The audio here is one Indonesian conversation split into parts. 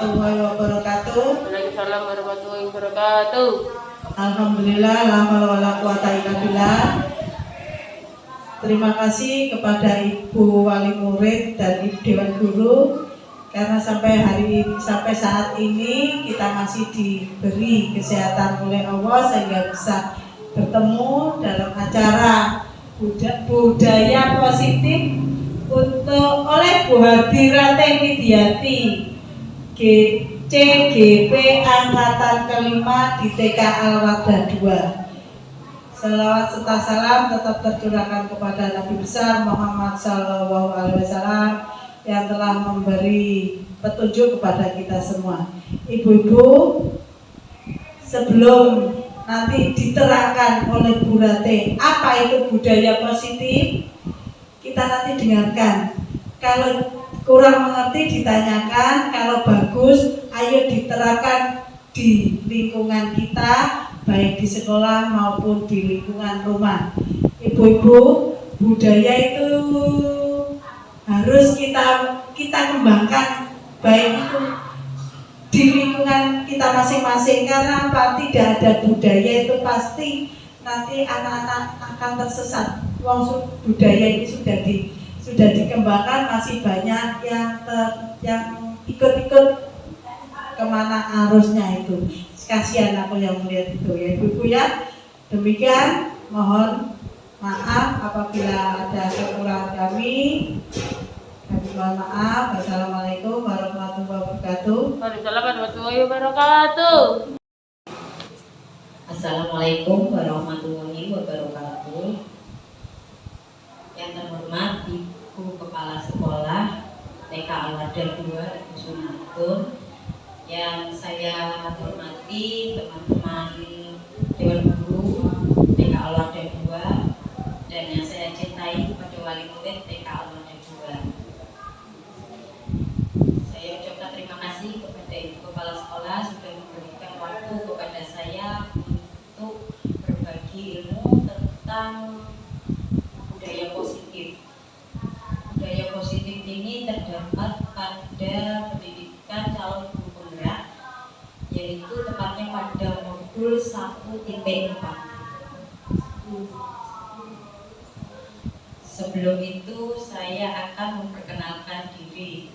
warahmatullahi wabarakatuh. Waalaikumsalam warahmatullahi wabarakatuh. Alhamdulillah, la haula wala quwata illa billah. Terima kasih kepada Ibu Wali Murid dan Ibu Dewan Guru karena sampai saat ini kita masih diberi kesehatan oleh Allah sehingga bisa bertemu dalam acara budaya positif oleh Bu Hadirate Widiati CGP Angkatan kelima di TK Al-Wadah 2. Salawat serta salam tetap tercurahkan kepada Nabi besar Muhammad Sallallahu Alaihi Wasallam yang telah memberi petunjuk kepada kita semua. Ibu-ibu, sebelum nanti diterangkan oleh Bu Rate apa itu budaya positif, kita nanti dengarkan. Kalau kurang mengerti ditanyakan, kalau bagus ayo diterapkan di lingkungan kita, baik di sekolah maupun di lingkungan rumah. Ibu-ibu, budaya itu harus kita kembangkan, baik itu di lingkungan kita masing-masing, karena apa? Tidak ada budaya itu pasti nanti anak-anak akan tersesat. Budaya ini sudah dikembangkan, masih banyak yang ikut-ikut kemana arusnya itu. Kasihan aku yang melihat itu ya ibu-ibu ya. Demikian, mohon maaf apabila ada kekurangan kami mohon maaf. Wassalamualaikum warahmatullahi wabarakatuh. Waalaikumsalam warahmatullahi wabarakatuh. Assalamualaikum warahmatullahi wabarakatuh. Yang terhormat Ibu Kepala Sekolah TK Al-Wadah 2 Ibu Sunatun, yang saya hormati teman-teman Dewan Guru TK Al-Wadah 2, dan yang saya cintai kepada wali murid TK Al-Wadah 2. Saya ucapkan terima kasih kepada Ibu Kepala Sekolah sudah memberikan waktu kepada saya untuk berbagi ilmu tentang budaya positif. Budaya positif ini terdapat pada pendidikan calon guru penggerak, yaitu tepatnya pada modul 1.4. Sebelum itu saya akan memperkenalkan diri.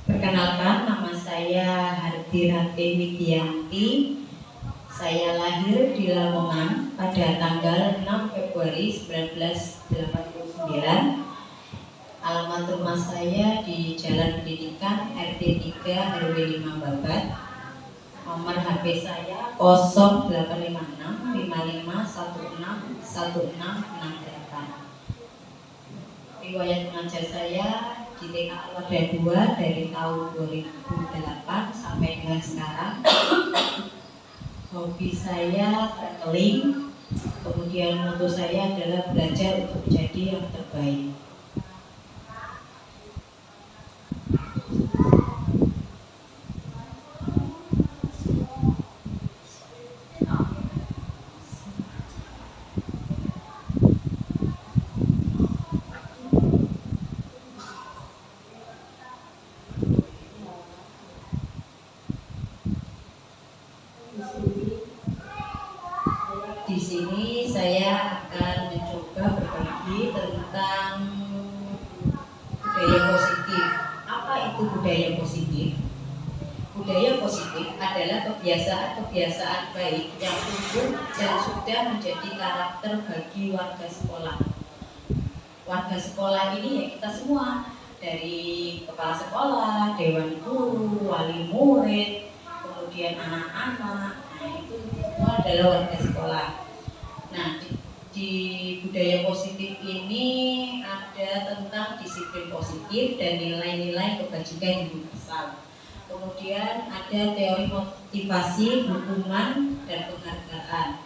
Perkenalkan, nama saya Hadirate Widiati. Saya lahir di Lamongan pada tanggal 6 Februari 1989. Alamat rumah saya di Jalan Pendidikan RT 3 RW 5 Babat. Nomor HP saya 0856 55 16 1668. Riwayat mengajar saya di TK Al-Wadah 2 dari tahun 2008 sampai dengan sekarang. Hobi saya traveling, kemudian moto saya adalah belajar untuk menjadi yang terbaik. Di sini saya akan mencoba berbagi tentang budaya positif. Apa itu budaya positif? Budaya positif adalah kebiasaan-kebiasaan baik yang tumbuh dan sudah menjadi karakter bagi warga sekolah. Warga sekolah ini ya kita semua, dari kepala sekolah, dewan guru, wali murid, kemudian anak-anak. Nah, itu semua adalah warga sekolah. Nah, di budaya positif ini ada tentang disiplin positif dan nilai-nilai kebajikan universal. Kemudian ada teori motivasi, hukuman, dan penghargaan,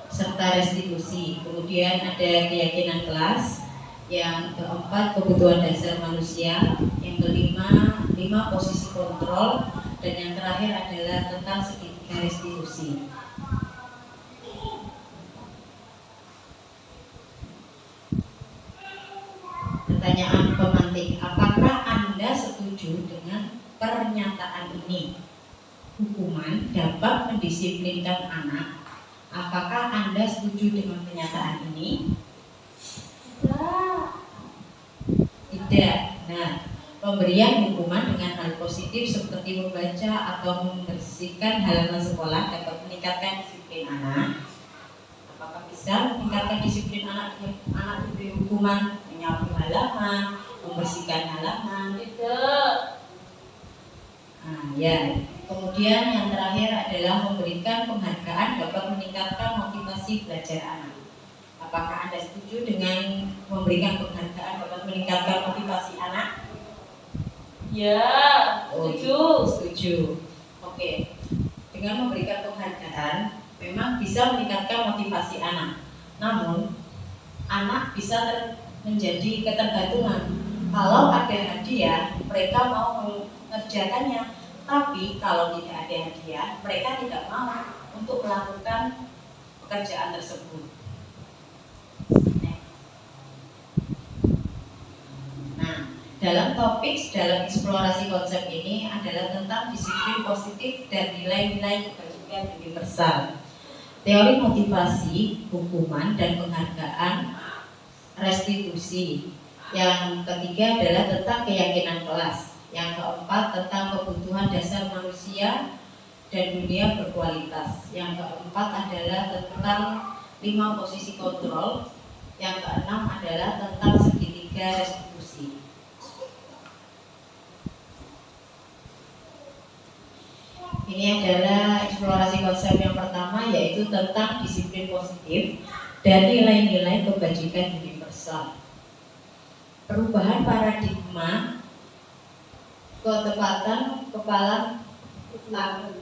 serta restitusi. Kemudian ada keyakinan kelas. Yang keempat, kebutuhan dasar manusia. Yang kelima, 5 posisi kontrol. Dan yang terakhir adalah tentang segitiga restitusi. Pertanyaan pemantik, apakah Anda setuju dengan pernyataan ini? Hukuman dapat mendisiplinkan anak. Apakah Anda setuju dengan pernyataan ini? Tidak. Nah, pemberian hukuman dengan hal positif seperti membaca atau membersihkan halaman sekolah dapat meningkatkan disiplin anak. Apakah bisa meningkatkan disiplin anak dengan anak diberi hukuman menyapu halaman, membersihkan halaman? Tidak. Nah, ya. Kemudian yang terakhir adalah memberikan penghargaan dapat meningkatkan motivasi belajar anak. Apakah Anda setuju dengan memberikan penghargaan dapat meningkatkan motivasi anak? Ya, setuju. Setuju. Oke. Dengan memberikan penghargaan memang bisa meningkatkan motivasi anak. Namun anak bisa menjadi ketergantungan. Kalau ada hadiah, mereka mau mengerjakannya. Tapi kalau tidak ada hadiah, mereka tidak mau untuk melakukan pekerjaan tersebut. Nah, dalam eksplorasi konsep ini adalah tentang disiplin positif dan nilai-nilai kebajikan universal. Teori motivasi, hukuman, dan penghargaan, restitusi. Yang ketiga adalah tentang keyakinan kelas. Yang keempat tentang kebutuhan dasar manusia dan dunia berkualitas. Yang keempat adalah tentang 5 posisi kontrol. Yang keenam adalah tentang segitiga restitusi. Ini adalah eksplorasi konsep yang pertama, yaitu tentang disiplin positif dan nilai-nilai kebajikan universal. Perubahan paradigma ketepatan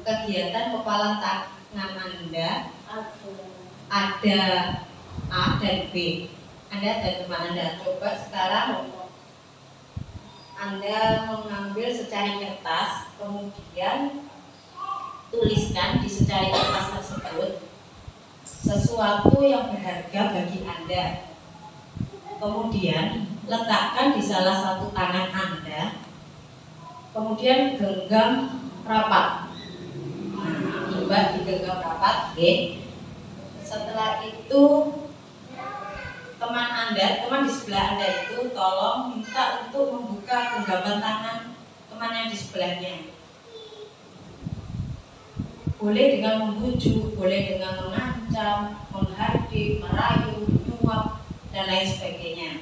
kegiatan kepala tangan Anda ada A dan B. Anda dan teman Anda coba sekarang Anda mengambil secari kertas, kemudian tuliskan di secari kertas tersebut sesuatu yang berharga bagi Anda. Kemudian letakkan di salah satu tangan Anda. Kemudian genggam rapat. Coba digenggam rapat, oke. Setelah itu teman di sebelah Anda itu tolong minta untuk membuka genggaman tangan teman yang di sebelahnya. Boleh dengan membujuk, boleh dengan mengancam, menghardik, merayu, menyuap, dan lain sebagainya.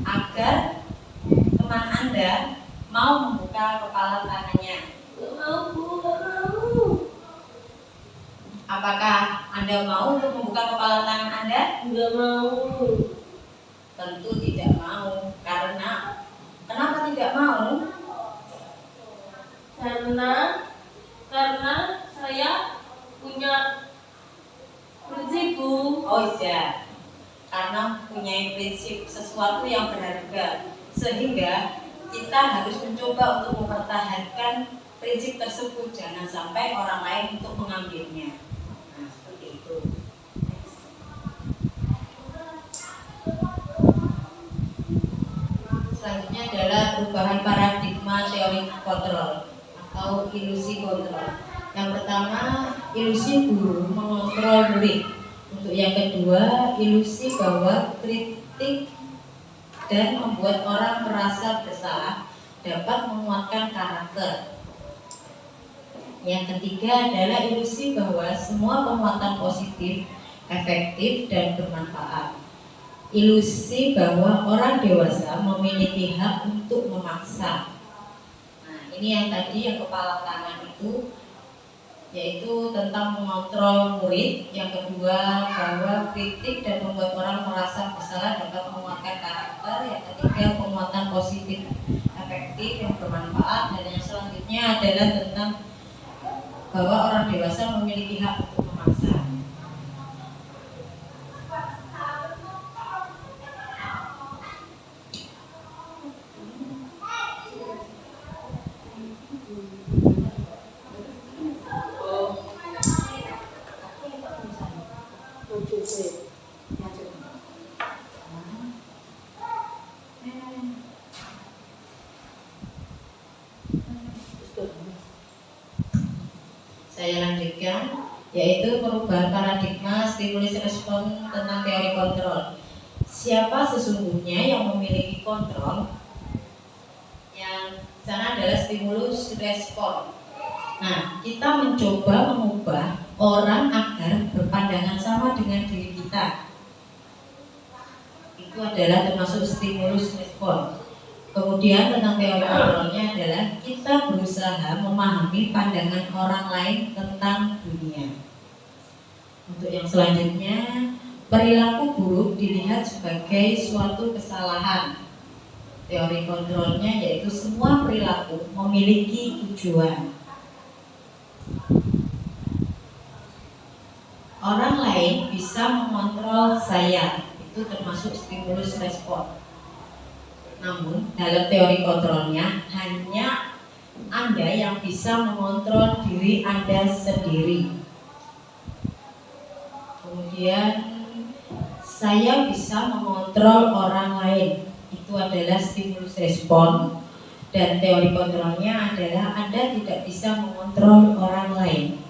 Agar teman Anda mau membuka kepala tangannya. Gak mau, Bu, gak mau. Apakah Anda mau untuk membuka kepala tangan Anda? Gak mau. Tentu tidak mau. Karena kenapa tidak mau? Karena saya punya prinsip, Bu. Oh iya, karena punya prinsip sesuatu yang berharga, sehingga kita harus mencoba untuk mempertahankan prinsip tersebut, jangan sampai orang lain untuk mengambilnya. Nah, seperti itu. Selanjutnya adalah perubahan paradigma teori kontrol atau ilusi kontrol. Yang pertama, ilusi guru mengontrol murid. Untuk yang kedua, ilusi bahwa kritik dan membuat orang merasa bersalah dapat menguatkan karakter. Yang ketiga adalah ilusi bahwa semua penguatan positif, efektif, dan bermanfaat. Ilusi bahwa orang dewasa memiliki hak untuk memaksa. Nah, ini yang tadi yang kepala tangan itu, yaitu tentang mengontrol murid. Yang kedua bahwa kritik dan membuat orang merasa bersalah dapat menguatkan karakter. Yang ketiga penguatan positif, efektif, yang bermanfaat. Dan yang selanjutnya adalah tentang bahwa orang dewasa memiliki hak untuk memaksa. Saya lanjutkan, yaitu perubahan paradigma stimulus respon tentang teori kontrol. Siapa sesungguhnya yang memiliki kontrol? Yang sana adalah stimulus respon. Nah, kita mencoba mengubah orang agar berpandangan sama dengan diri kita. Itu adalah termasuk stimulus respon. Kemudian tentang teori kontrolnya adalah kita berusaha memahami pandangan orang lain tentang dunia. Untuk yang selanjutnya, perilaku buruk dilihat sebagai suatu kesalahan. Teori kontrolnya yaitu semua perilaku memiliki tujuan. Orang lain bisa mengontrol saya, itu termasuk stimulus respon. Namun dalam teori kontrolnya hanya Anda yang bisa mengontrol diri Anda sendiri. Kemudian saya bisa mengontrol orang lain, itu adalah stimulus respon. Dan teori kontrolnya adalah Anda tidak bisa mengontrol orang lain.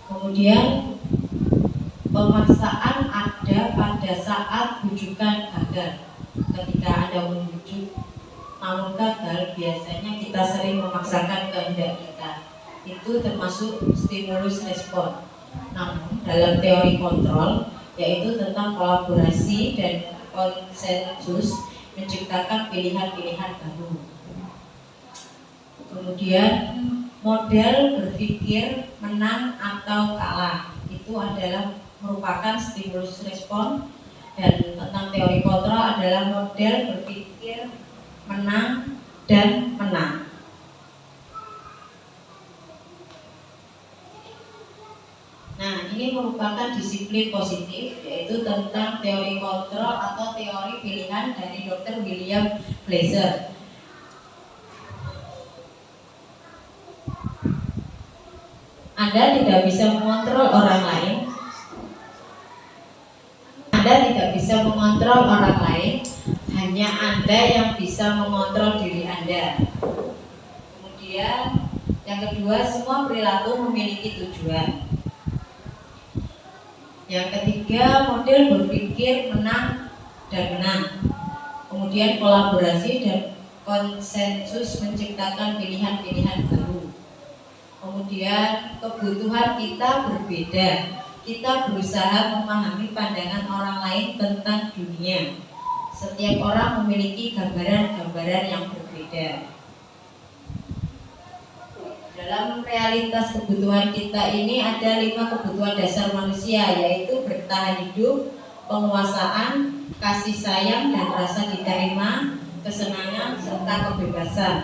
Kemudian pemaksaan ada pada saat bujukan gagal. Ketika Anda membujuk namun gagal, biasanya kita sering memaksakan kehendak kita. Itu termasuk stimulus respon. Namun dalam teori kontrol, yaitu tentang kolaborasi dan konsensus, menciptakan pilihan-pilihan baru. Kemudian model berpikir menang atau kalah, itu adalah merupakan stimulus respon. Dan tentang teori kontrol adalah model berpikir menang dan menang. Nah, ini merupakan disiplin positif, yaitu tentang teori kontrol atau teori pilihan dari Dr. William Glasser. Anda tidak bisa mengontrol orang lain. Anda tidak bisa mengontrol orang lain, hanya Anda yang bisa mengontrol diri Anda. Kemudian yang kedua, semua perilaku memiliki tujuan. Yang ketiga, model berpikir menang dan menang. Kemudian kolaborasi dan konsensus menciptakan pilihan-pilihan baru. Kemudian kebutuhan kita berbeda. Kita berusaha memahami pandangan orang lain tentang dunia. Setiap orang memiliki gambaran-gambaran yang berbeda. Dalam realitas kebutuhan kita ini ada 5 kebutuhan dasar manusia, yaitu bertahan hidup, penguasaan, kasih sayang dan rasa diterima, kesenangan serta kebebasan.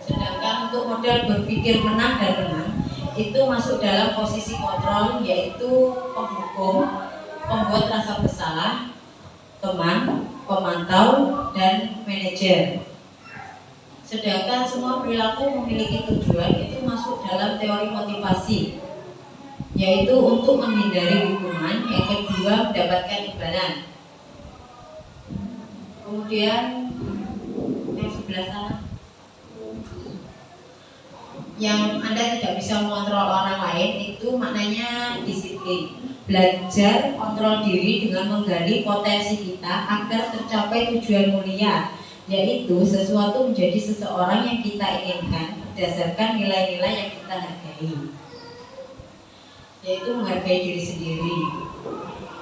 Sedangkan untuk model berpikir menang dan menang itu masuk dalam posisi kontrol, yaitu penghukum, pembuat rasa bersalah, teman, pemantau, dan manajer. Sedangkan semua perilaku memiliki tujuan itu masuk dalam teori motivasi, yaitu untuk menghindari hukuman. Yang kedua, mendapatkan imbalan. Kemudian yang sebelah sana, yang Anda tidak bisa mengontrol orang lain, itu maknanya disiplin. Belajar kontrol diri dengan menggali potensi kita agar tercapai tujuan mulia, yaitu sesuatu menjadi seseorang yang kita inginkan berdasarkan nilai-nilai yang kita hargai, yaitu menghargai diri sendiri.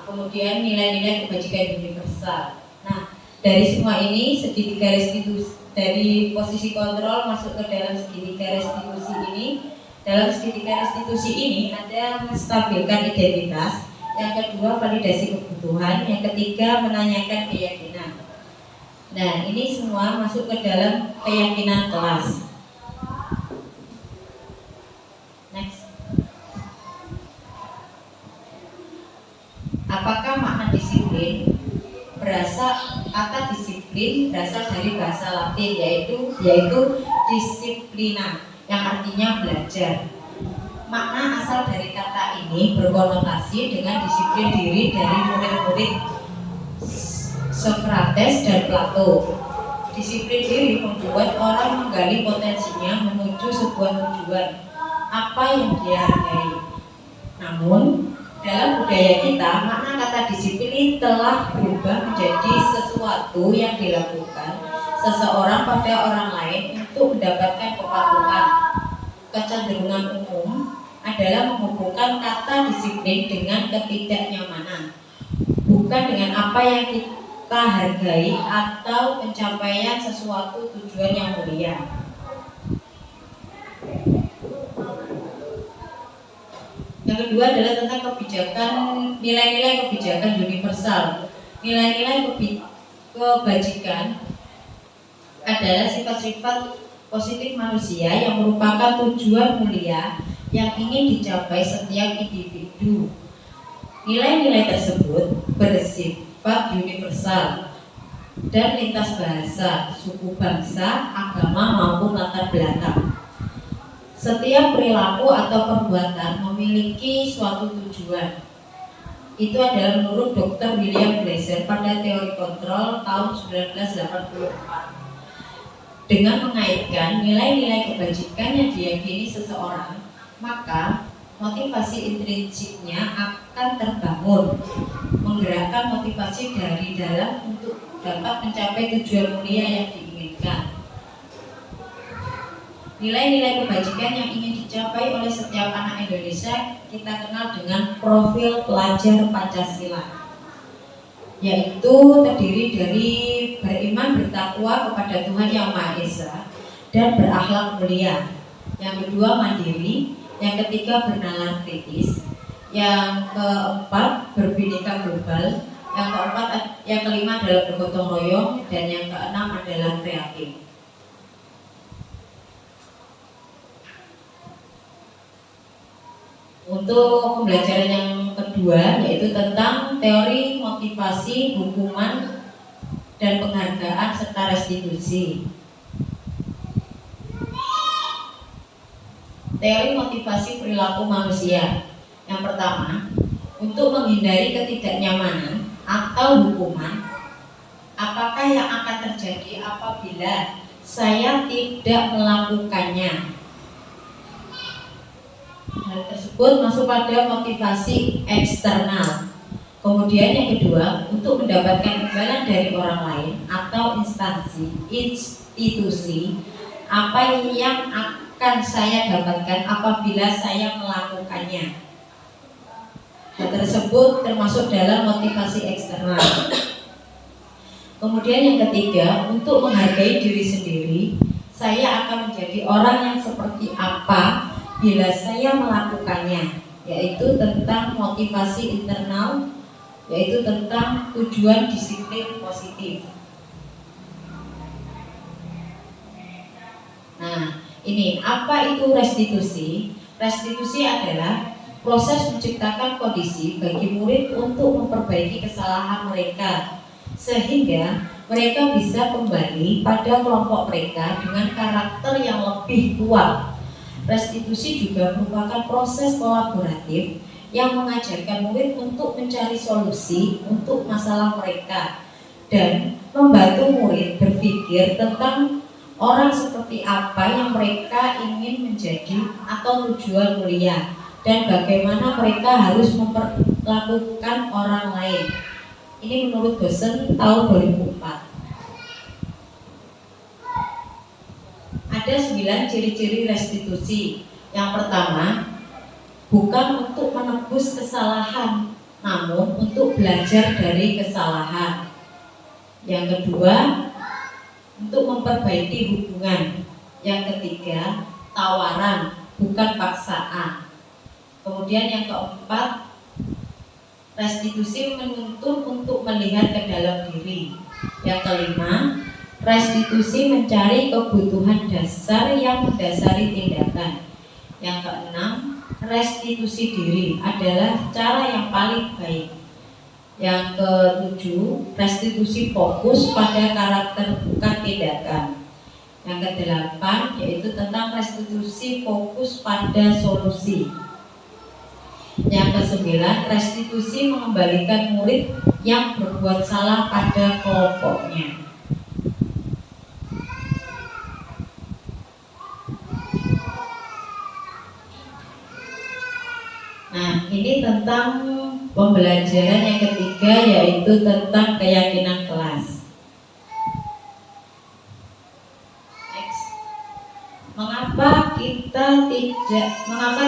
Kemudian nilai-nilai kebajikan universal. Nah, dari semua ini segitiga restitusi dari posisi kontrol masuk ke dalam segitiga restitusi ini. Dalam segitiga restitusi ini ada menstabilkan identitas, yang kedua validasi kebutuhan, yang ketiga menanyakan keyakinan. Nah, ini semua masuk ke dalam keyakinan kelas. Next. Apakah makna disiplin? Kata disiplin berasal dari bahasa Latin, yaitu disiplina, yang artinya belajar. Makna asal dari kata ini berkonotasi dengan disiplin diri dari murid-murid Socrates dan Plato. Disiplin diri membuat orang menggali potensinya menuju sebuah tujuan apa yang dia hargai. Namun, dalam budaya kita, makna kata disiplin ini telah berubah menjadi sesuatu yang dilakukan seseorang pada orang lain untuk mendapatkan kepatuhan. Kecenderungan umum adalah menghubungkan kata disiplin dengan ketidaknyamanan, bukan dengan apa yang kita hargai atau pencapaian sesuatu tujuan yang mulia. Yang kedua adalah tentang kebijakan, nilai-nilai kebijakan universal. Nilai-nilai kebajikan adalah sifat-sifat positif manusia yang merupakan tujuan mulia yang ingin dicapai setiap individu. Nilai-nilai tersebut bersifat universal dan lintas bahasa, suku bangsa, agama maupun latar belakang. Setiap perilaku atau perbuatan memiliki suatu tujuan. Itu adalah menurut Dr. William Glasser pada teori kontrol tahun 1984. Dengan mengaitkan nilai-nilai kebajikan yang diyakini seseorang, maka motivasi intrinsiknya akan terbangun, menggerakkan motivasi dari dalam untuk dapat mencapai tujuan mulia yang diinginkan. Nilai-nilai kebajikan yang ingin dicapai oleh setiap anak Indonesia kita kenal dengan profil pelajar Pancasila, yaitu terdiri dari beriman bertakwa kepada Tuhan Yang Maha Esa dan berakhlak mulia. Yang kedua mandiri, yang ketiga bernalar kritis, yang keempat berbhinneka global, yang kelima adalah bergotong royong, dan yang keenam adalah kreatif. Untuk pembelajaran yang kedua yaitu tentang teori motivasi, hukuman, dan penghargaan serta restitusi. Teori motivasi perilaku manusia. Yang pertama, untuk menghindari ketidaknyamanan atau hukuman, apakah yang akan terjadi apabila saya tidak melakukannya? Hal tersebut masuk pada motivasi eksternal. Kemudian yang kedua, untuk mendapatkan imbalan dari orang lain atau institusi, apa yang akan saya dapatkan apabila saya melakukannya? Hal tersebut termasuk dalam motivasi eksternal. Kemudian yang ketiga, untuk menghargai diri sendiri, saya akan menjadi orang yang seperti apa bila saya melakukannya, yaitu tentang motivasi internal, yaitu tentang tujuan disiplin positif. Nah, ini apa itu restitusi? Restitusi adalah proses menciptakan kondisi bagi murid untuk memperbaiki kesalahan mereka, sehingga mereka bisa kembali pada kelompok mereka dengan karakter yang lebih kuat. Restitusi juga merupakan proses kolaboratif yang mengajarkan murid untuk mencari solusi untuk masalah mereka dan membantu murid berpikir tentang orang seperti apa yang mereka ingin menjadi atau tujuan mulia dan bagaimana mereka harus memperlakukan orang lain. Ini menurut dosen tahun 2004. Ada 9 ciri-ciri restitusi. Yang pertama, bukan untuk menebus kesalahan, namun untuk belajar dari kesalahan. Yang kedua, untuk memperbaiki hubungan. Yang ketiga, tawaran, bukan paksaan. Kemudian yang keempat, restitusi menuntun untuk melihat ke dalam diri. Yang kelima, restitusi mencari kebutuhan dasar yang mendasari tindakan. Yang keenam, restitusi diri adalah cara yang paling baik. Yang ketujuh, restitusi fokus pada karakter bukan tindakan. Yang kedelapan, yaitu tentang restitusi fokus pada solusi. Yang kesembilan, restitusi mengembalikan murid yang berbuat salah pada kelompoknya. ini tentang pembelajaran yang ketiga, yaitu tentang keyakinan kelas. Next. Mengapa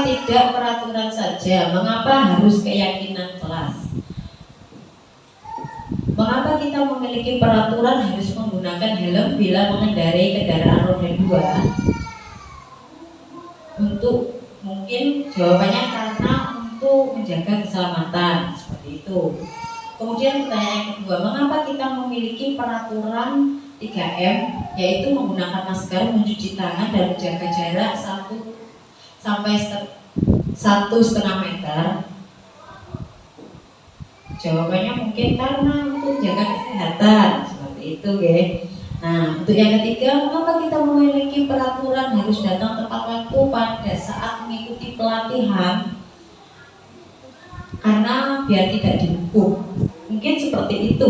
tidak peraturan saja? Mengapa harus keyakinan kelas? Mengapa kita memiliki peraturan harus menggunakan helm bila mengendarai kendaraan roda 2? Untuk mungkin jawabannya karena untuk menjaga keselamatan, seperti itu. Kemudian pertanyaan yang kedua, mengapa kita memiliki peraturan 3M, yaitu menggunakan masker, mencuci tangan, dan menjaga jarak 1 sampai 1,5 meter? Jawabannya mungkin karena untuk menjaga kesehatan, seperti itu, ya. Nah, untuk yang ketiga, mengapa kita memiliki peraturan harus datang tepat waktu pada saat mengikuti pelatihan? Karena biar tidak dihukum. Mungkin seperti itu,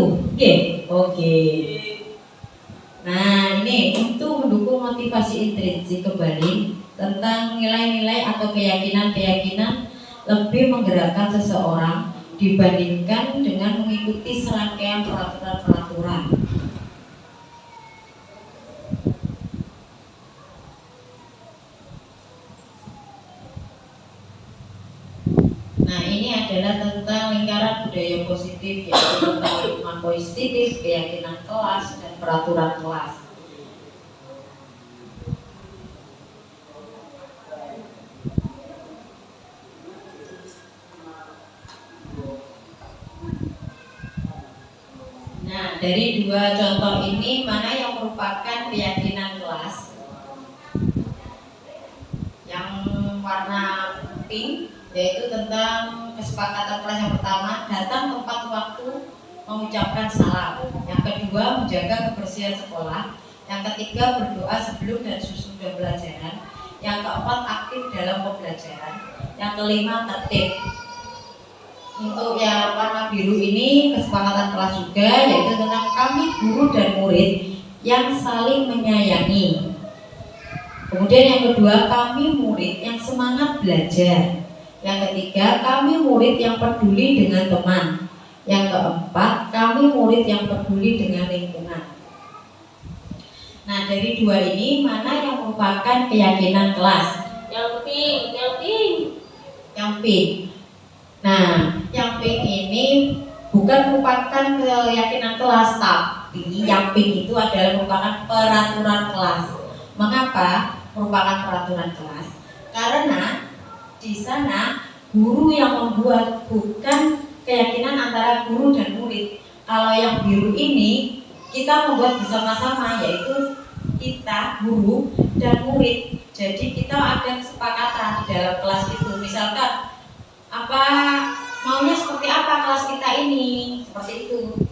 oke. Nah, ini untuk mendukung motivasi intrinsik kembali tentang nilai-nilai atau keyakinan-keyakinan lebih menggerakkan seseorang dibandingkan dengan mengikuti serangkaian peraturan-peraturan. Nah, ini adalah tentang lingkaran budaya positif, yaitu tentang lingkungan positif, keyakinan kelas, dan peraturan kelas. Nah, dari dua contoh ini, mana yang merupakan keyakinan kelas? Yang warna pink, yaitu tentang kesepakatan kelas yang pertama, datang tepat waktu, mengucapkan salam. Yang kedua, menjaga kebersihan sekolah. Yang ketiga, berdoa sebelum dan sesudah pelajaran. Yang keempat, aktif dalam pembelajaran. Yang kelima, tertib. Untuk yang warna biru ini kesepakatan kelas juga, yaitu tentang kami guru dan murid yang saling menyayangi. Kemudian yang kedua, kami murid yang semangat belajar. Yang ketiga, kami murid yang peduli dengan teman. Yang keempat, kami murid yang peduli dengan lingkungan. Nah, dari dua ini, mana yang merupakan keyakinan kelas? Yang pink. Yang pink. Nah, yang pink ini bukan merupakan keyakinan kelas, tapi yang pink itu adalah merupakan peraturan kelas. Mengapa merupakan peraturan kelas? Karena di sana guru yang membuat, bukan keyakinan antara guru dan murid. Kalau yang biru ini kita membuat bersama-sama, yaitu kita guru dan murid. Jadi kita ada kesepakatan di dalam kelas itu. Misalkan apa maunya seperti apa kelas kita ini, seperti itu.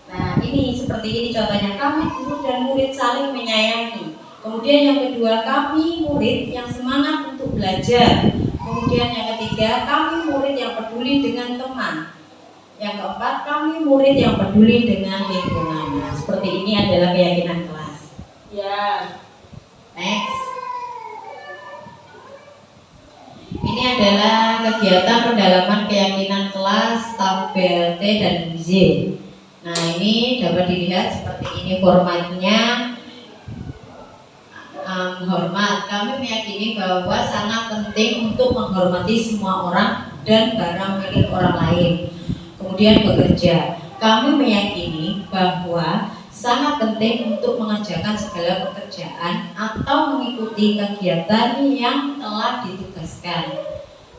Nah, ini seperti ini contohnya, kami guru dan murid saling menyayangi. Kemudian yang kedua, kami murid yang semangat untuk belajar. Kemudian yang ketiga, kami murid yang peduli dengan teman. Yang keempat, kami murid yang peduli dengan lingkungan. Nah, seperti ini adalah keyakinan kelas. Ya. Next. Ini adalah kegiatan pendalaman keyakinan kelas tabel T dan Z. Nah, ini dapat dilihat seperti ini formatnya. Hormat, kami meyakini bahwa sangat penting untuk menghormati semua orang dan barang milik orang lain. Kemudian bekerja, kami meyakini bahwa sangat penting untuk mengerjakan segala pekerjaan atau mengikuti kegiatan yang telah ditugaskan.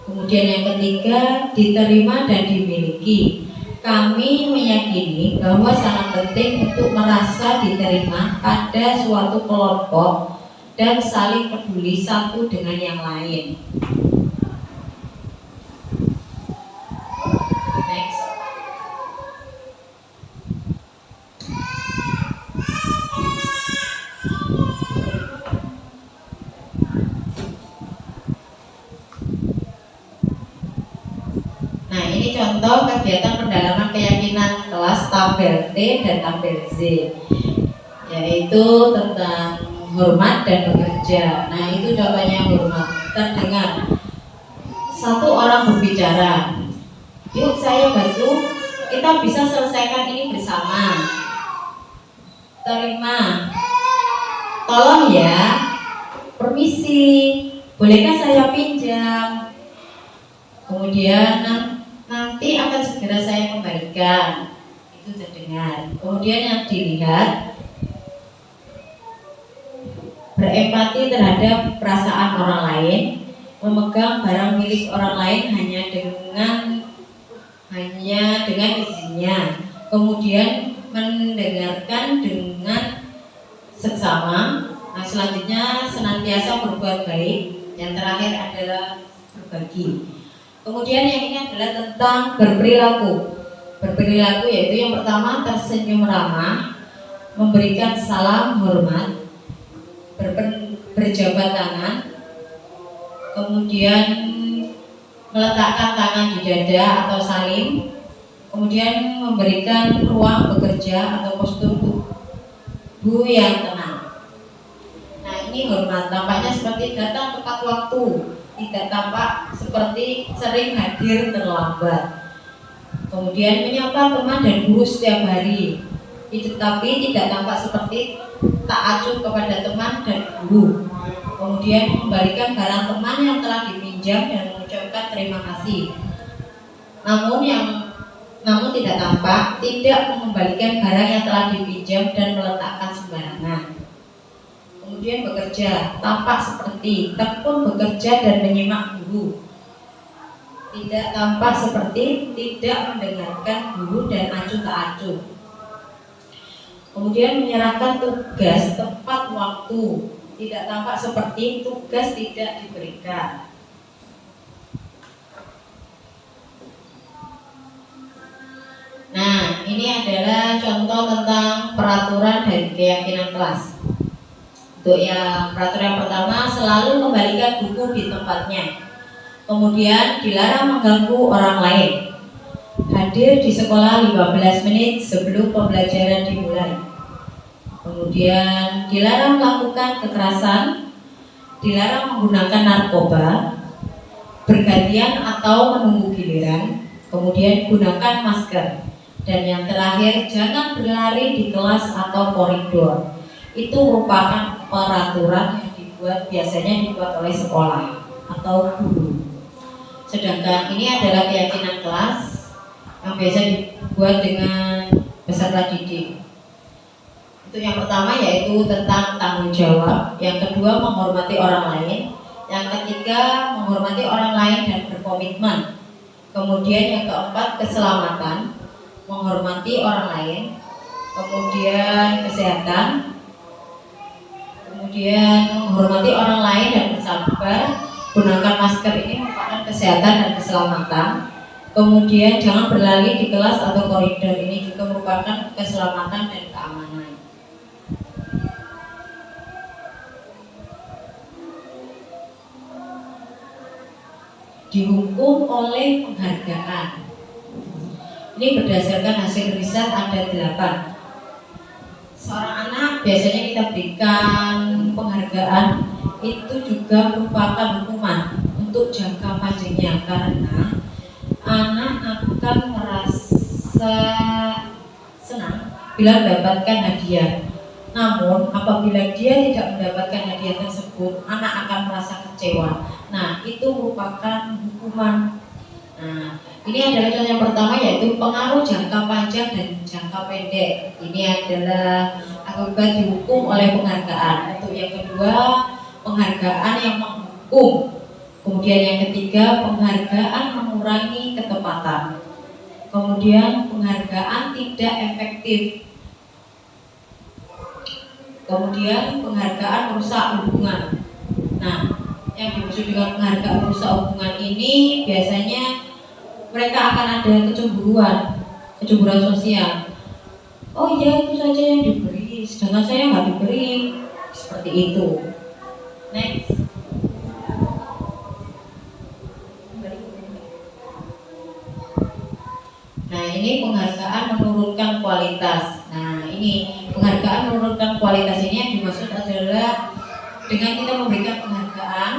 Kemudian yang ketiga, diterima dan dimiliki. Kami meyakini bahwa sangat penting untuk merasa diterima pada suatu kelompok dan saling peduli satu dengan yang lain. Next. Nah, ini contoh kegiatan pendalaman keyakinan kelas tabel T dan tabel Z, yaitu tentang hormat dan bekerja. Nah, itu contohnya hormat. Terdengar satu orang berbicara, Yuk saya bantu, kita bisa selesaikan ini bersama. Terima. Tolong ya, permisi, bolehkah saya pinjam? Kemudian nanti akan segera saya kembalikan. Itu terdengar. Kemudian yang dilihat, berempati terhadap perasaan orang lain, memegang barang milik orang lain hanya dengan izinnya, kemudian mendengarkan dengan seksama. Nah, selanjutnya senantiasa berbuat baik. Yang terakhir adalah berbagi. Kemudian yang ini adalah tentang berperilaku. Berperilaku yaitu yang pertama tersenyum ramah, memberikan salam hormat, berjabat tangan, kemudian meletakkan tangan di dada atau salim, kemudian memberikan ruang bekerja atau postur tubuh yang tenang. Nah, ini hormat, tampaknya seperti datang tepat waktu, tidak tampak seperti sering hadir terlambat. Kemudian menyapa teman dan guru setiap hari, tetapi tidak tampak seperti tak acuh kepada teman dan guru. Kemudian mengembalikan barang teman yang telah dipinjam dan mengucapkan terima kasih. Namun tidak tampak tidak mengembalikan barang yang telah dipinjam dan meletakkan sembarangan. Kemudian bekerja, tampak seperti tekun bekerja dan menyimak guru. Tidak tampak seperti tidak mendengarkan guru dan acuh tak acuh. Kemudian menyerahkan tugas tepat waktu, tidak tampak seperti tugas tidak diberikan. Nah, ini adalah contoh tentang peraturan dan keyakinan kelas. Untuk yang peraturan pertama, selalu kembalikan buku di tempatnya. Kemudian dilarang mengganggu orang lain. Hadir di sekolah 15 menit sebelum pembelajaran dimulai. Kemudian dilarang melakukan kekerasan, dilarang menggunakan narkoba, bergantian atau menunggu giliran, kemudian gunakan masker. Dan yang terakhir, jangan berlari di kelas atau koridor. Itu merupakan peraturan yang biasanya dibuat oleh sekolah atau guru. Sedangkan ini adalah keyakinan kelas yang biasa dibuat dengan peserta didik. Itu yang pertama yaitu tentang tanggung jawab, yang kedua menghormati orang lain, yang ketiga menghormati orang lain dan berkomitmen. Kemudian yang keempat keselamatan, menghormati orang lain, kemudian kesehatan, kemudian menghormati orang lain dan bersabar. Gunakan masker ini merupakan kesehatan dan keselamatan. Kemudian jangan berlari di kelas atau koridor, ini juga merupakan keselamatan dan keamanan. Dihukum oleh penghargaan. Ini berdasarkan hasil riset ada 8. Seorang anak biasanya kita berikan penghargaan, itu juga merupakan hukuman untuk jangka panjangnya, karena anak akan merasa senang bila mendapatkan hadiah. Namun apabila dia tidak mendapatkan hadiah tersebut, anak akan merasa kecewa. Nah, itu merupakan hukuman. Nah, ini adalah contoh yang pertama yaitu pengaruh jangka panjang dan jangka pendek. Ini adalah akibat dihukum oleh penghargaan. Untuk yang kedua, penghargaan yang menghukum. Kemudian yang ketiga, penghargaan mengurangi ketepatan. Kemudian penghargaan tidak efektif. Kemudian penghargaan merusak hubungan. Nah, yang dimaksud dengan penghargaan merusak hubungan ini biasanya mereka akan ada kecemburuan sosial. Oh iya, itu saja yang diberi, sedangkan saya nggak diberi, seperti itu. Next. Nah, ini penghargaan menurunkan kualitas. Nah, ini penghargaan menurunkan kualitas ini yang dimaksud adalah dengan kita memberikan penghargaan,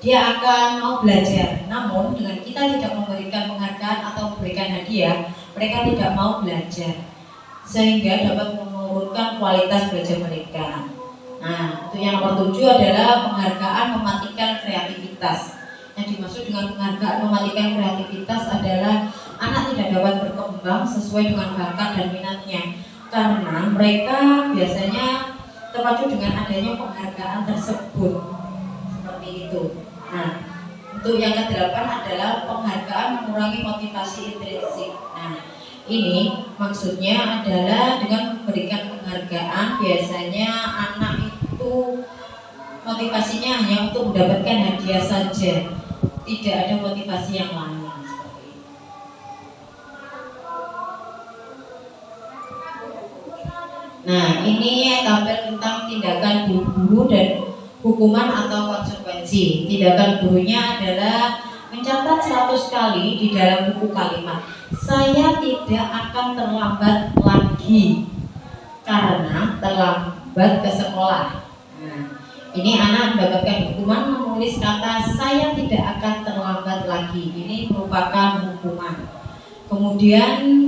dia akan mau belajar. Namun dengan kita tidak memberikan penghargaan atau memberikan hadiah, mereka tidak mau belajar, sehingga dapat menurunkan kualitas belajar mereka. Nah, untuk yang nomor 7 adalah penghargaan mematikan kreativitas. Yang dimaksud dengan penghargaan mematikan kreativitas adalah anak tidak dapat berkembang sesuai dengan bakat dan minatnya, karena mereka biasanya terpacu dengan adanya penghargaan tersebut. Seperti itu. Nah, untuk yang ke-8 adalah penghargaan mengurangi motivasi intrinsik. Nah, ini maksudnya adalah dengan memberikan penghargaan, biasanya anak itu motivasinya hanya untuk mendapatkan hadiah saja, tidak ada motivasi yang lain. Nah, ini tabel tentang tindakan guru dan hukuman atau konsekuensi. Tindakan gurunya adalah mencatat 100 kali di dalam buku kalimat, "Saya tidak akan terlambat lagi karena terlambat ke sekolah." Nah, ini anak mendapatkan hukuman menulis kata "saya tidak akan terlambat lagi." Ini merupakan hukuman. Kemudian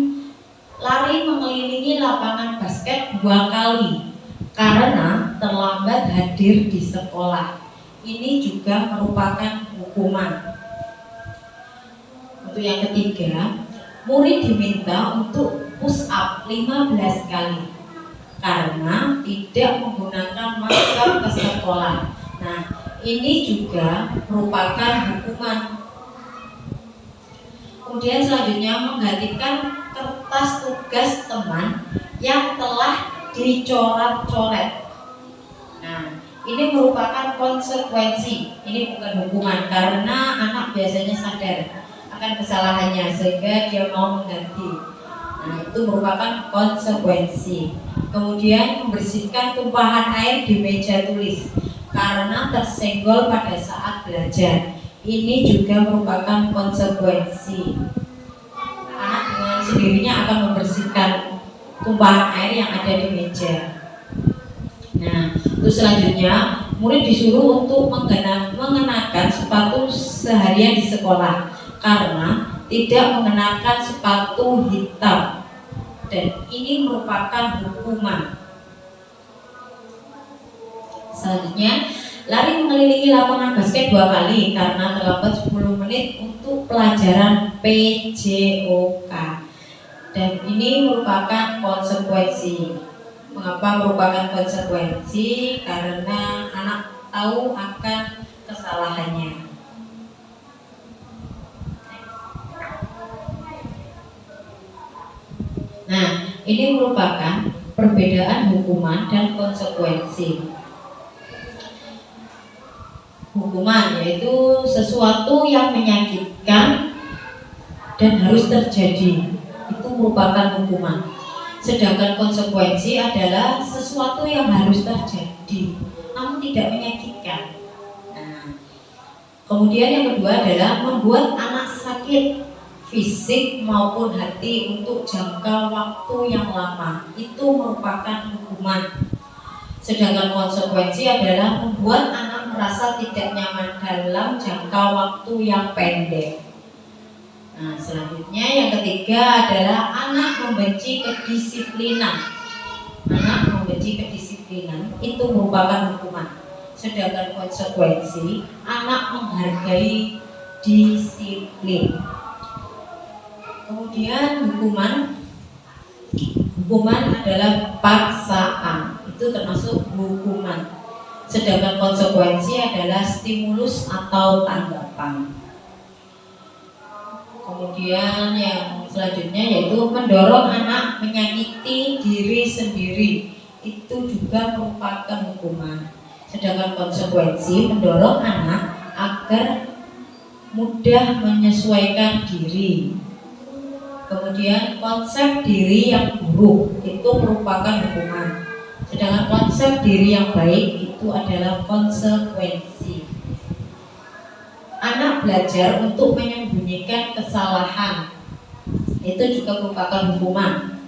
lari mengelilingi lapangan basket 2 kali karena terlambat hadir di sekolah. Ini juga merupakan hukuman. Untuk yang ketiga, murid diminta untuk push up 15 kali karena tidak menggunakan masker ke sekolah. Nah, ini juga merupakan hukuman. Kemudian selanjutnya menggantikan kertas tugas teman yang telah dicoret-coret. Nah, ini merupakan konsekuensi. Ini bukan hukuman karena anak biasanya sadar akan kesalahannya sehingga dia mau mengganti. Nah, itu merupakan konsekuensi. Kemudian membersihkan tumpahan air di meja tulis karena tersenggol pada saat belajar. Ini juga merupakan konsekuensi. Anak dengan sendirinya akan membersihkan tumpahan air yang ada di meja. Nah, terus selanjutnya murid disuruh untuk mengenakan sepatu seharian di sekolah karena tidak mengenakan sepatu hitam, dan ini merupakan hukuman. Selanjutnya, lari mengelilingi lapangan basket 2 kali karena terlambat 10 menit untuk pelajaran PJOK, dan ini merupakan konsekuensi. Mengapa merupakan konsekuensi? Karena anak tahu akan kesalahannya. Nah, ini merupakan perbedaan hukuman dan konsekuensi. Hukuman yaitu sesuatu yang menyakitkan dan harus terjadi, itu merupakan hukuman. Sedangkan konsekuensi adalah sesuatu yang harus terjadi namun tidak menyakitkan. Nah, kemudian yang kedua adalah membuat anak sakit fisik maupun hati untuk jangka waktu yang lama, itu merupakan hukuman. Sedangkan konsekuensi adalah membuat anak merasa tidak nyaman dalam jangka waktu yang pendek. Nah, selanjutnya yang ketiga adalah anak membenci kedisiplinan. Anak membenci kedisiplinan itu merupakan hukuman. Sedangkan konsekuensi, anak menghargai disiplin. Kemudian hukuman adalah paksaan, itu termasuk hukuman. Sedangkan konsekuensi adalah stimulus atau tanggapan. Kemudian yang selanjutnya yaitu mendorong anak menyakiti diri sendiri, itu juga merupakan hukuman. Sedangkan konsekuensi mendorong anak agar mudah menyesuaikan diri. Kemudian konsep diri yang buruk itu merupakan hukuman. Sedangkan konsep diri yang baik itu adalah konsekuensi. Anak belajar untuk menyembunyikan kesalahan, itu juga merupakan hukuman.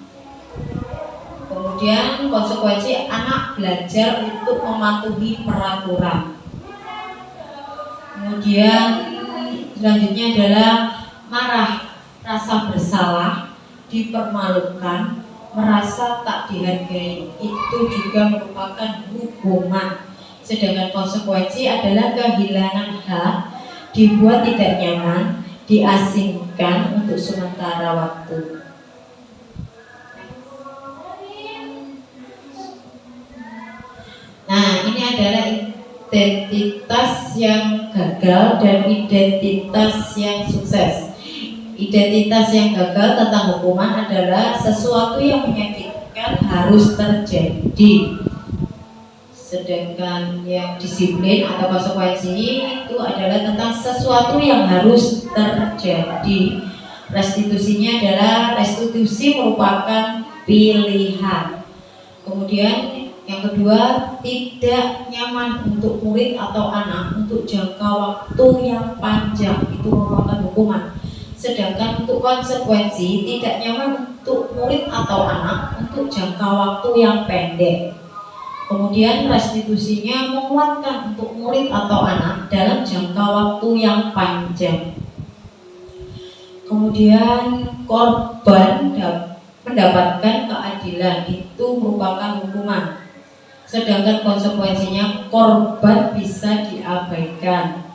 Kemudian konsekuensi, anak belajar untuk mematuhi peraturan. Kemudian selanjutnya adalah marah, rasa bersalah, dipermalukan, merasa tak dihargai. Itu juga merupakan hukuman. Sedangkan konsekuensi adalah kehilangan hak, dibuat tidak nyaman, diasingkan untuk sementara waktu. Nah, ini adalah identitas yang gagal dan identitas yang sukses. Identitas yang gagal tentang hukuman adalah sesuatu yang menyakitkan harus terjadi. Sedangkan yang disiplin atau konsekuensi itu adalah tentang sesuatu yang harus terjadi. Restitusinya adalah restitusi merupakan pilihan. Kemudian yang kedua, tidak nyaman untuk murid atau anak untuk jangka waktu yang panjang, itu merupakan hukuman. Sedangkan untuk konsekuensi, tidak nyaman untuk murid atau anak untuk jangka waktu yang pendek. Kemudian restitusinya menguatkan untuk murid atau anak dalam jangka waktu yang panjang. Kemudian korban mendapatkan keadilan, itu merupakan hukuman. Sedangkan konsekuensinya korban bisa diabaikan.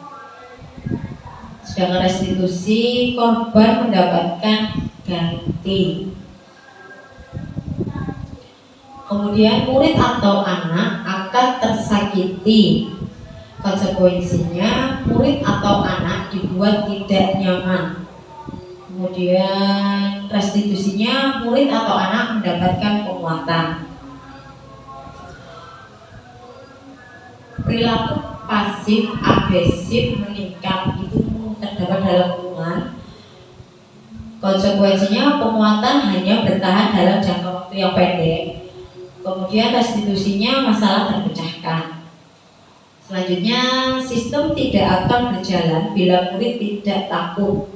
Sedangkan restitusi, korban mendapatkan ganti. Kemudian murid atau anak akan tersakiti. Konsekuensinya murid atau anak dibuat tidak nyaman. Kemudian restitusinya murid atau anak mendapatkan penguatan. Perilaku pasif agresif meningkat, itu terdapat dalam hukuman. Konsekuensinya penguatan hanya bertahan dalam jangka waktu yang pendek. Kemudian restitusinya masalah terpecahkan. Selanjutnya, sistem tidak akan berjalan bila murid tidak takut.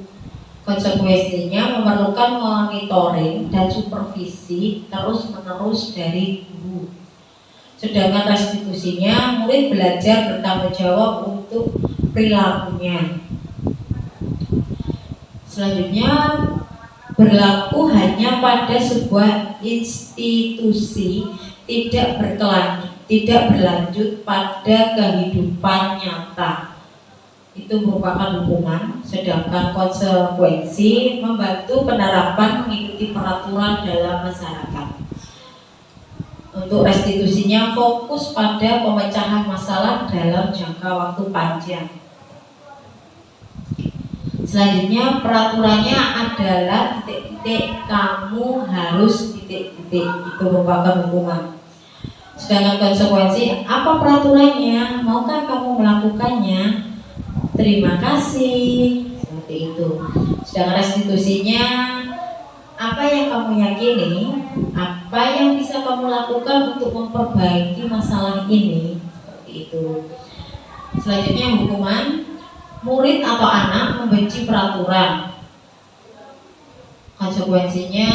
Konsekuensinya memerlukan monitoring dan supervisi terus-menerus dari guru. Sedangkan restitusinya murid belajar bertanggung jawab untuk perilakunya. Selanjutnya, berlaku hanya pada sebuah institusi, tidak berlanjut pada kehidupan nyata. Itu merupakan hukuman. Sedangkan konsekuensi membantu penerapan mengikuti peraturan dalam masyarakat. Untuk restitusinya fokus pada pemecahan masalah dalam jangka waktu panjang. Selanjutnya peraturannya adalah titik-titik, kamu harus titik-titik, itu merupakan hukuman. Sedangkan konsekuensi, apa peraturannya? Maukah kamu melakukannya? Terima kasih. Seperti itu. Sedangkan restitusinya, apa yang kamu yakini, apa yang bisa kamu lakukan untuk memperbaiki masalah ini, seperti itu. Selanjutnya hukuman, murid atau anak membenci peraturan. Konsekuensinya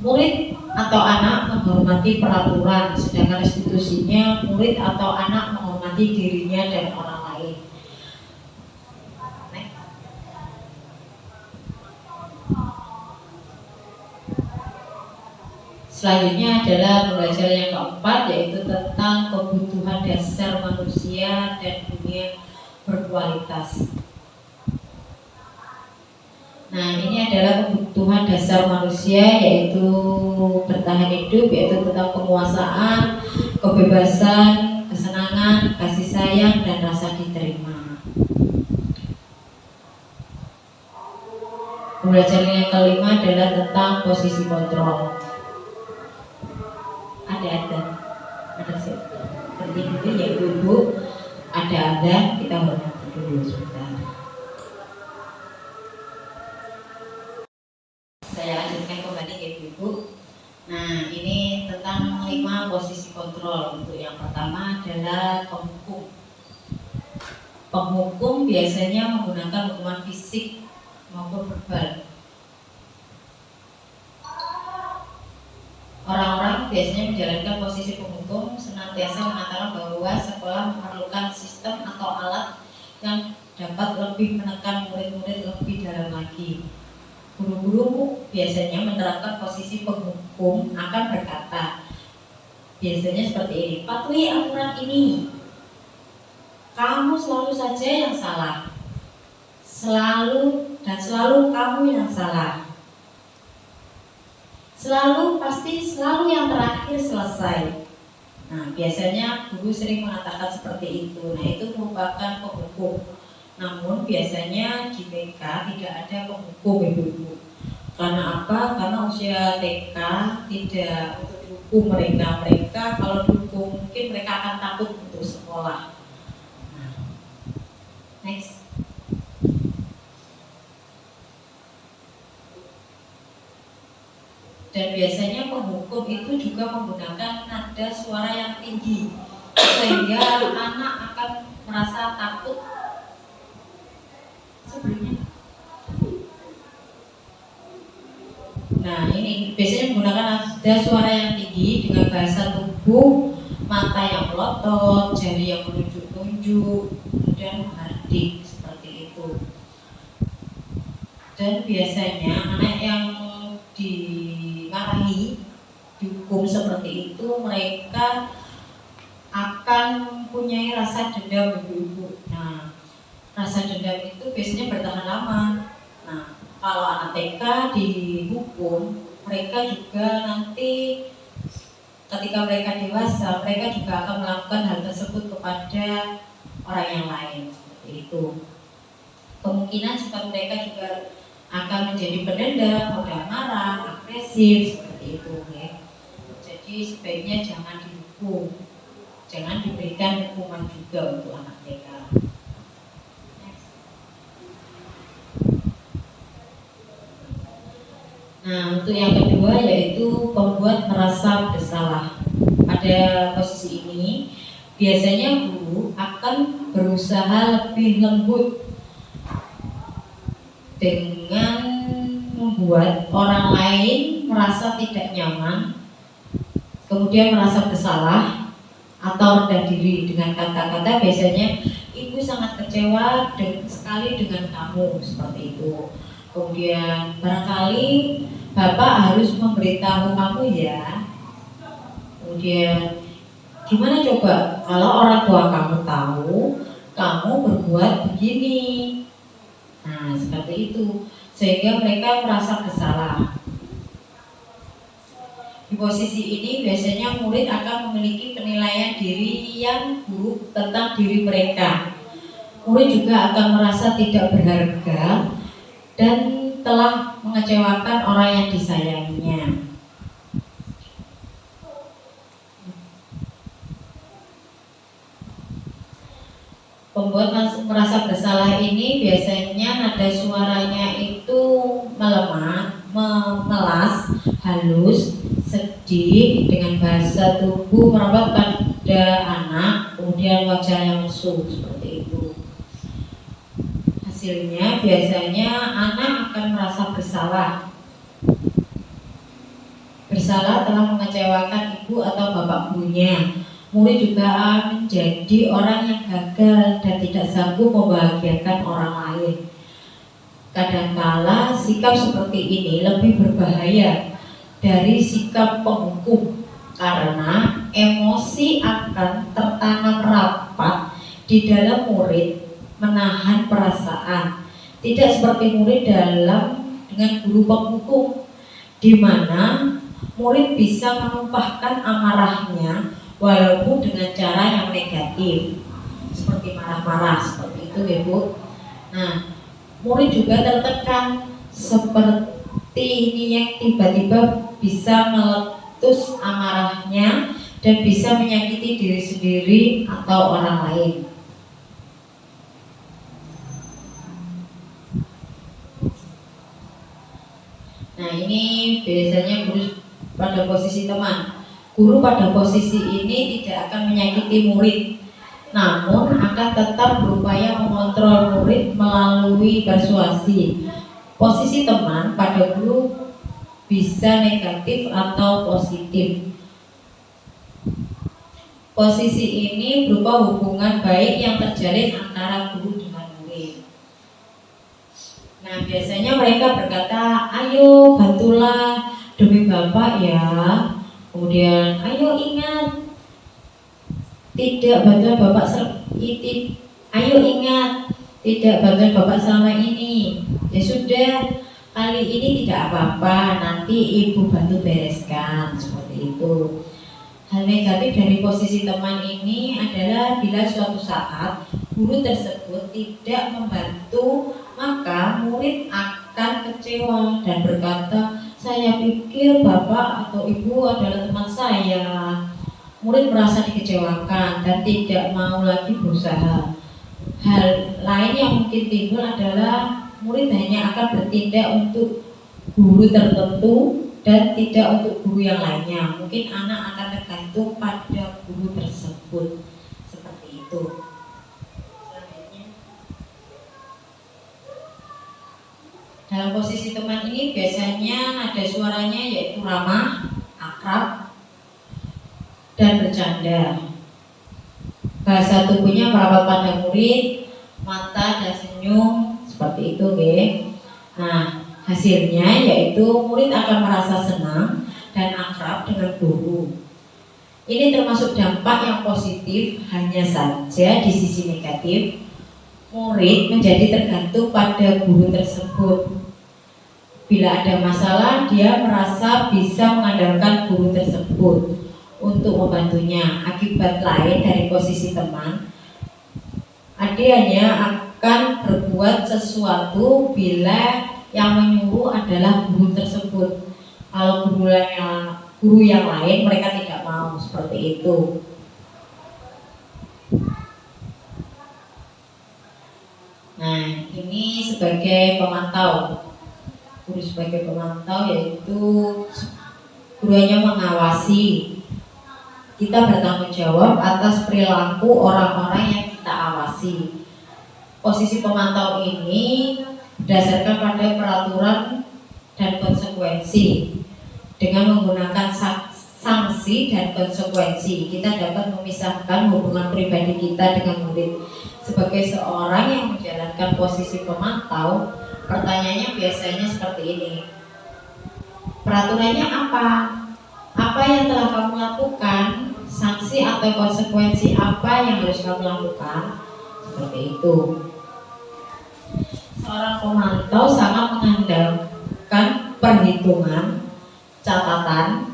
murid atau anak menghormati peraturan. Sedangkan restitusinya murid atau anak menghormati dirinya dan orang lain. Selanjutnya adalah pembelajaran yang keempat, yaitu tentang kebutuhan dasar manusia dan dunia berkualitas. Nah, ini adalah kebutuhan dasar manusia, yaitu bertahan hidup, yaitu tentang penguasaan, kebebasan, kesenangan, kasih sayang, dan rasa diterima. Pembelajaran yang kelima adalah tentang posisi kontrol. Ada seperti itu ya ibu, ada kita hormati dulu sebentar. Saya lanjutkan kembali ya ibu. Nah, ini tentang 5 posisi kontrol. Untuk yang pertama adalah penghukum. Penghukum biasanya menggunakan hukuman fisik maupun verbal. Orang-orang biasanya menjalankan posisi penghukum senantiasa mengatakan bahwa sekolah memerlukan sistem atau alat yang dapat lebih menekan murid-murid lebih dalam lagi. Guru-guru biasanya menerapkan posisi penghukum akan berkata, biasanya seperti ini, patuhi aturan ini. Kamu selalu saja yang salah. Selalu kamu yang salah. Selalu yang terakhir selesai. Nah, biasanya guru sering mengatakan seperti itu. Nah, itu merupakan penghukum. Namun biasanya di TK tidak ada penghukum, ibu-ibu. Karena apa? Karena usia TK tidak untuk dihukum mereka. Mereka kalau dihukum mungkin mereka akan takut untuk sekolah. Nah, next. Dan biasanya penghukum itu juga menggunakan nada suara yang tinggi sehingga anak akan merasa takut sebelumnya. Nah, ini biasanya menggunakan nada suara yang tinggi dengan bahasa tubuh, mata yang melotot, jari yang menunjuk-nunjuk, dan hardik seperti itu. Dan biasanya anak yang dimarahi, dihukum seperti itu, mereka akan mempunyai rasa dendam, ibu-ibu. Nah, rasa dendam itu biasanya bertahan lama. Nah, kalau anak TK dihukum, mereka juga nanti ketika mereka dewasa, mereka juga akan melakukan hal tersebut kepada orang yang lain, seperti itu. Kemungkinan sifat mereka juga akan menjadi pendendam, mudah marah, agresif, seperti itu ya. Jadi sebaiknya jangan dihukum, jangan diberikan hukuman juga untuk anak TK. Nah, untuk yang kedua yaitu pembuat merasa bersalah. Pada posisi ini biasanya guru akan berusaha lebih lembut dengan membuat orang lain merasa tidak nyaman, kemudian merasa bersalah atau rendah diri dengan kata-kata biasanya ibu sangat kecewa sekali dengan kamu, seperti itu. Kemudian barangkali bapak harus memberitahu kamu ya. Kemudian gimana coba kalau orang tua kamu tahu kamu berbuat begini. Nah, seperti itu, sehingga mereka merasa bersalah. Di posisi ini biasanya murid akan memiliki penilaian diri yang buruk tentang diri mereka. Murid juga akan merasa tidak berharga dan telah mengecewakan orang yang disayanginya. Pembuat merasa bersalah ini biasanya nada suaranya itu melemah, memelas, halus, sedih, dengan bahasa tubuh merapat pada anak, kemudian wajah yang lesu, seperti itu. Hasilnya biasanya anak akan merasa bersalah. Bersalah telah mengecewakan ibu atau bapak gurunya. Murid juga menjadi orang yang gagal dan tidak sanggup membahagiakan orang lain. Kadangkala sikap seperti ini lebih berbahaya dari sikap penghukum karena emosi akan tertanam rapat di dalam murid, menahan perasaan. Tidak seperti murid dengan guru penghukum, di mana murid bisa menumpahkan amarahnya walaupun dengan cara yang negatif, seperti marah-marah, seperti itu ya Bu. Nah, murid juga tertekan seperti ini yang tiba-tiba bisa meletus amarahnya dan bisa menyakiti diri sendiri atau orang lain. Nah, ini biasanya guru pada posisi teman. Guru pada posisi ini tidak akan menyakiti murid, namun akan tetap berupaya mengontrol murid melalui persuasi. Posisi teman pada guru bisa negatif atau positif. Posisi ini berupa hubungan baik yang terjalin antara guru dengan murid. Nah, biasanya mereka berkata, ayo bantulah demi Bapak ya. Kemudian, ayo ingat, tidak bantuan Bapak ayo ingat, tidak bantuan Bapak selama ini. Ya sudah, kali ini tidak apa-apa, nanti Ibu bantu bereskan, seperti itu. Hal negatif dari posisi teman ini adalah bila suatu saat guru tersebut tidak membantu, maka murid akan kecewa dan berkata, saya pikir Bapak atau Ibu adalah teman saya. Murid merasa dikecewakan dan tidak mau lagi berusaha. Hal lain yang mungkin timbul adalah murid hanya akan bertindak untuk guru tertentu dan tidak untuk guru yang lainnya. Mungkin anak akan tergantung pada guru tersebut, seperti itu. Selanjutnya, dalam posisi teman ini biasanya nada suaranya yaitu ramah, akrab, dan bercanda. Bahasa tubuhnya merapat pada murid, mata dan senyum, seperti itu, Nah, hasilnya yaitu murid akan merasa senang dan akrab dengan guru. Ini termasuk dampak yang positif, hanya saja di sisi negatif, murid menjadi tergantung pada guru tersebut. Bila ada masalah, dia merasa bisa mengandalkan guru tersebut untuk membantunya. Akibat lain dari posisi teman, adik hanya akan berbuat sesuatu bila yang menyuruh adalah guru tersebut. Kalau guru yang lain mereka tidak mau, seperti itu. Nah, ini sebagai pemantau. Guru sebagai pemantau yaitu guru hanya mengawasi. Kita bertanggung jawab atas perilaku orang-orang yang kita awasi. Posisi pemantau ini berdasarkan pada peraturan dan konsekuensi. Dengan menggunakan sanksi dan konsekuensi, kita dapat memisahkan hubungan pribadi kita dengan murid. Sebagai seorang yang menjalankan posisi pemantau, pertanyaannya biasanya seperti ini. Peraturannya apa? Apa yang telah kamu lakukan? Sanksi atau konsekuensi apa yang harus kamu lakukan? Seperti itu. Seorang pemantau sangat mengandalkan perhitungan, catatan,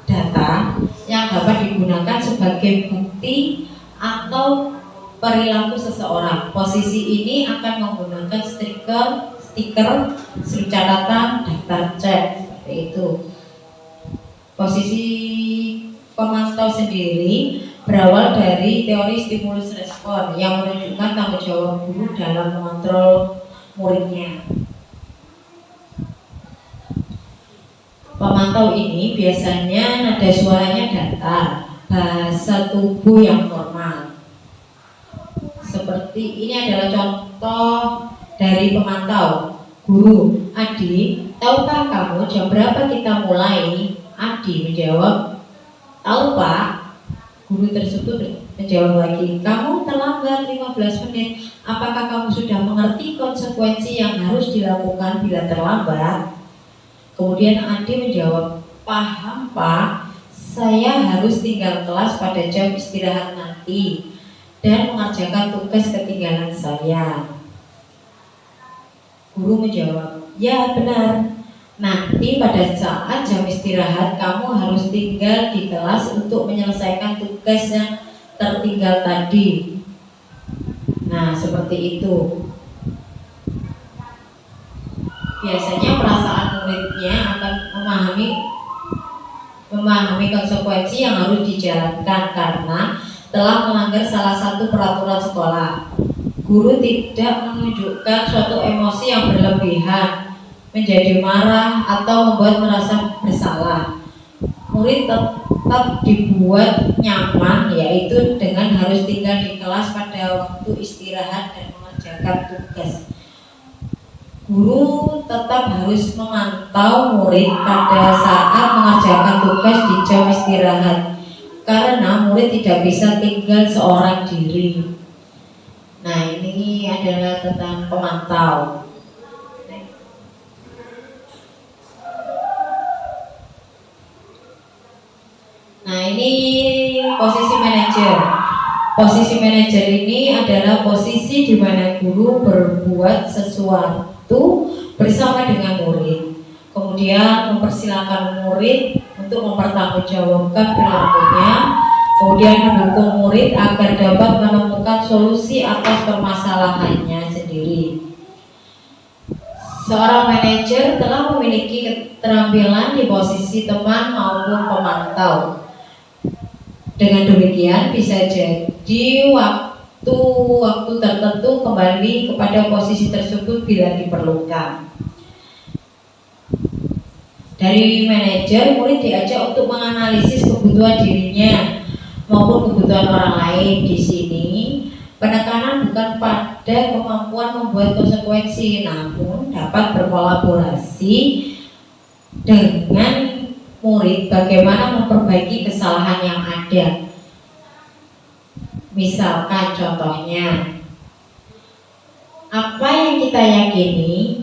data yang dapat digunakan sebagai bukti atau perilaku seseorang. Posisi ini akan menggunakan stiker, surat catatan, daftar cek, seperti itu. Posisi pemantau sendiri berawal dari teori stimulus respon yang menunjukkan tanggung jawab guru dalam mengontrol muridnya. Pemantau ini biasanya nada suaranya datar, bahasa tubuh yang formal. Seperti ini adalah contoh dari pemantau. Guru, Adi, tahukah kamu jam berapa kita mulai? Adi menjawab, tahu Pak. Guru tersebut menjawab lagi, kamu terlambat 15 menit. Apakah kamu sudah mengerti konsekuensi yang harus dilakukan bila terlambat? Kemudian Adi menjawab, paham Pak. Saya harus tinggal kelas pada jam istirahat nanti dan mengerjakan tugas ketinggalan saya. Guru menjawab, ya benar. Nanti pada saat jam istirahat kamu harus tinggal di kelas untuk menyelesaikan tugas yang tertinggal tadi. Nah, seperti itu. Biasanya perasaan muridnya akan memahami konsekuensi yang harus dijalankan karena telah melanggar salah satu peraturan sekolah. Guru tidak menunjukkan suatu emosi yang berlebihan, menjadi marah atau membuat merasa bersalah. Murid tetap dibuat nyaman, yaitu dengan harus tinggal di kelas pada waktu istirahat dan mengerjakan tugas. Guru tetap harus memantau murid pada saat mengerjakan tugas di jam istirahat, karena murid tidak bisa tinggal seorang diri. Nah, ini adalah tentang pemantau. Nah, ini posisi manajer. Posisi manajer ini adalah posisi di mana guru berbuat sesuatu bersama dengan murid. Kemudian mempersilahkan murid untuk mempertanggungjawabkan perilakunya. Kemudian mendukung murid agar dapat menemukan solusi atas permasalahannya sendiri. Seorang manajer telah memiliki keterampilan di posisi teman maupun pemantau. Dengan demikian bisa jadi waktu tertentu kembali kepada posisi tersebut bila diperlukan. Dari manajer, murid diajak untuk menganalisis kebutuhan dirinya maupun kebutuhan orang lain. Di sini penekanan bukan pada kemampuan membuat konsekuensi, namun dapat berkolaborasi dengan murid bagaimana memperbaiki kesalahan yang ada. Misalkan contohnya, apa yang kita yakini,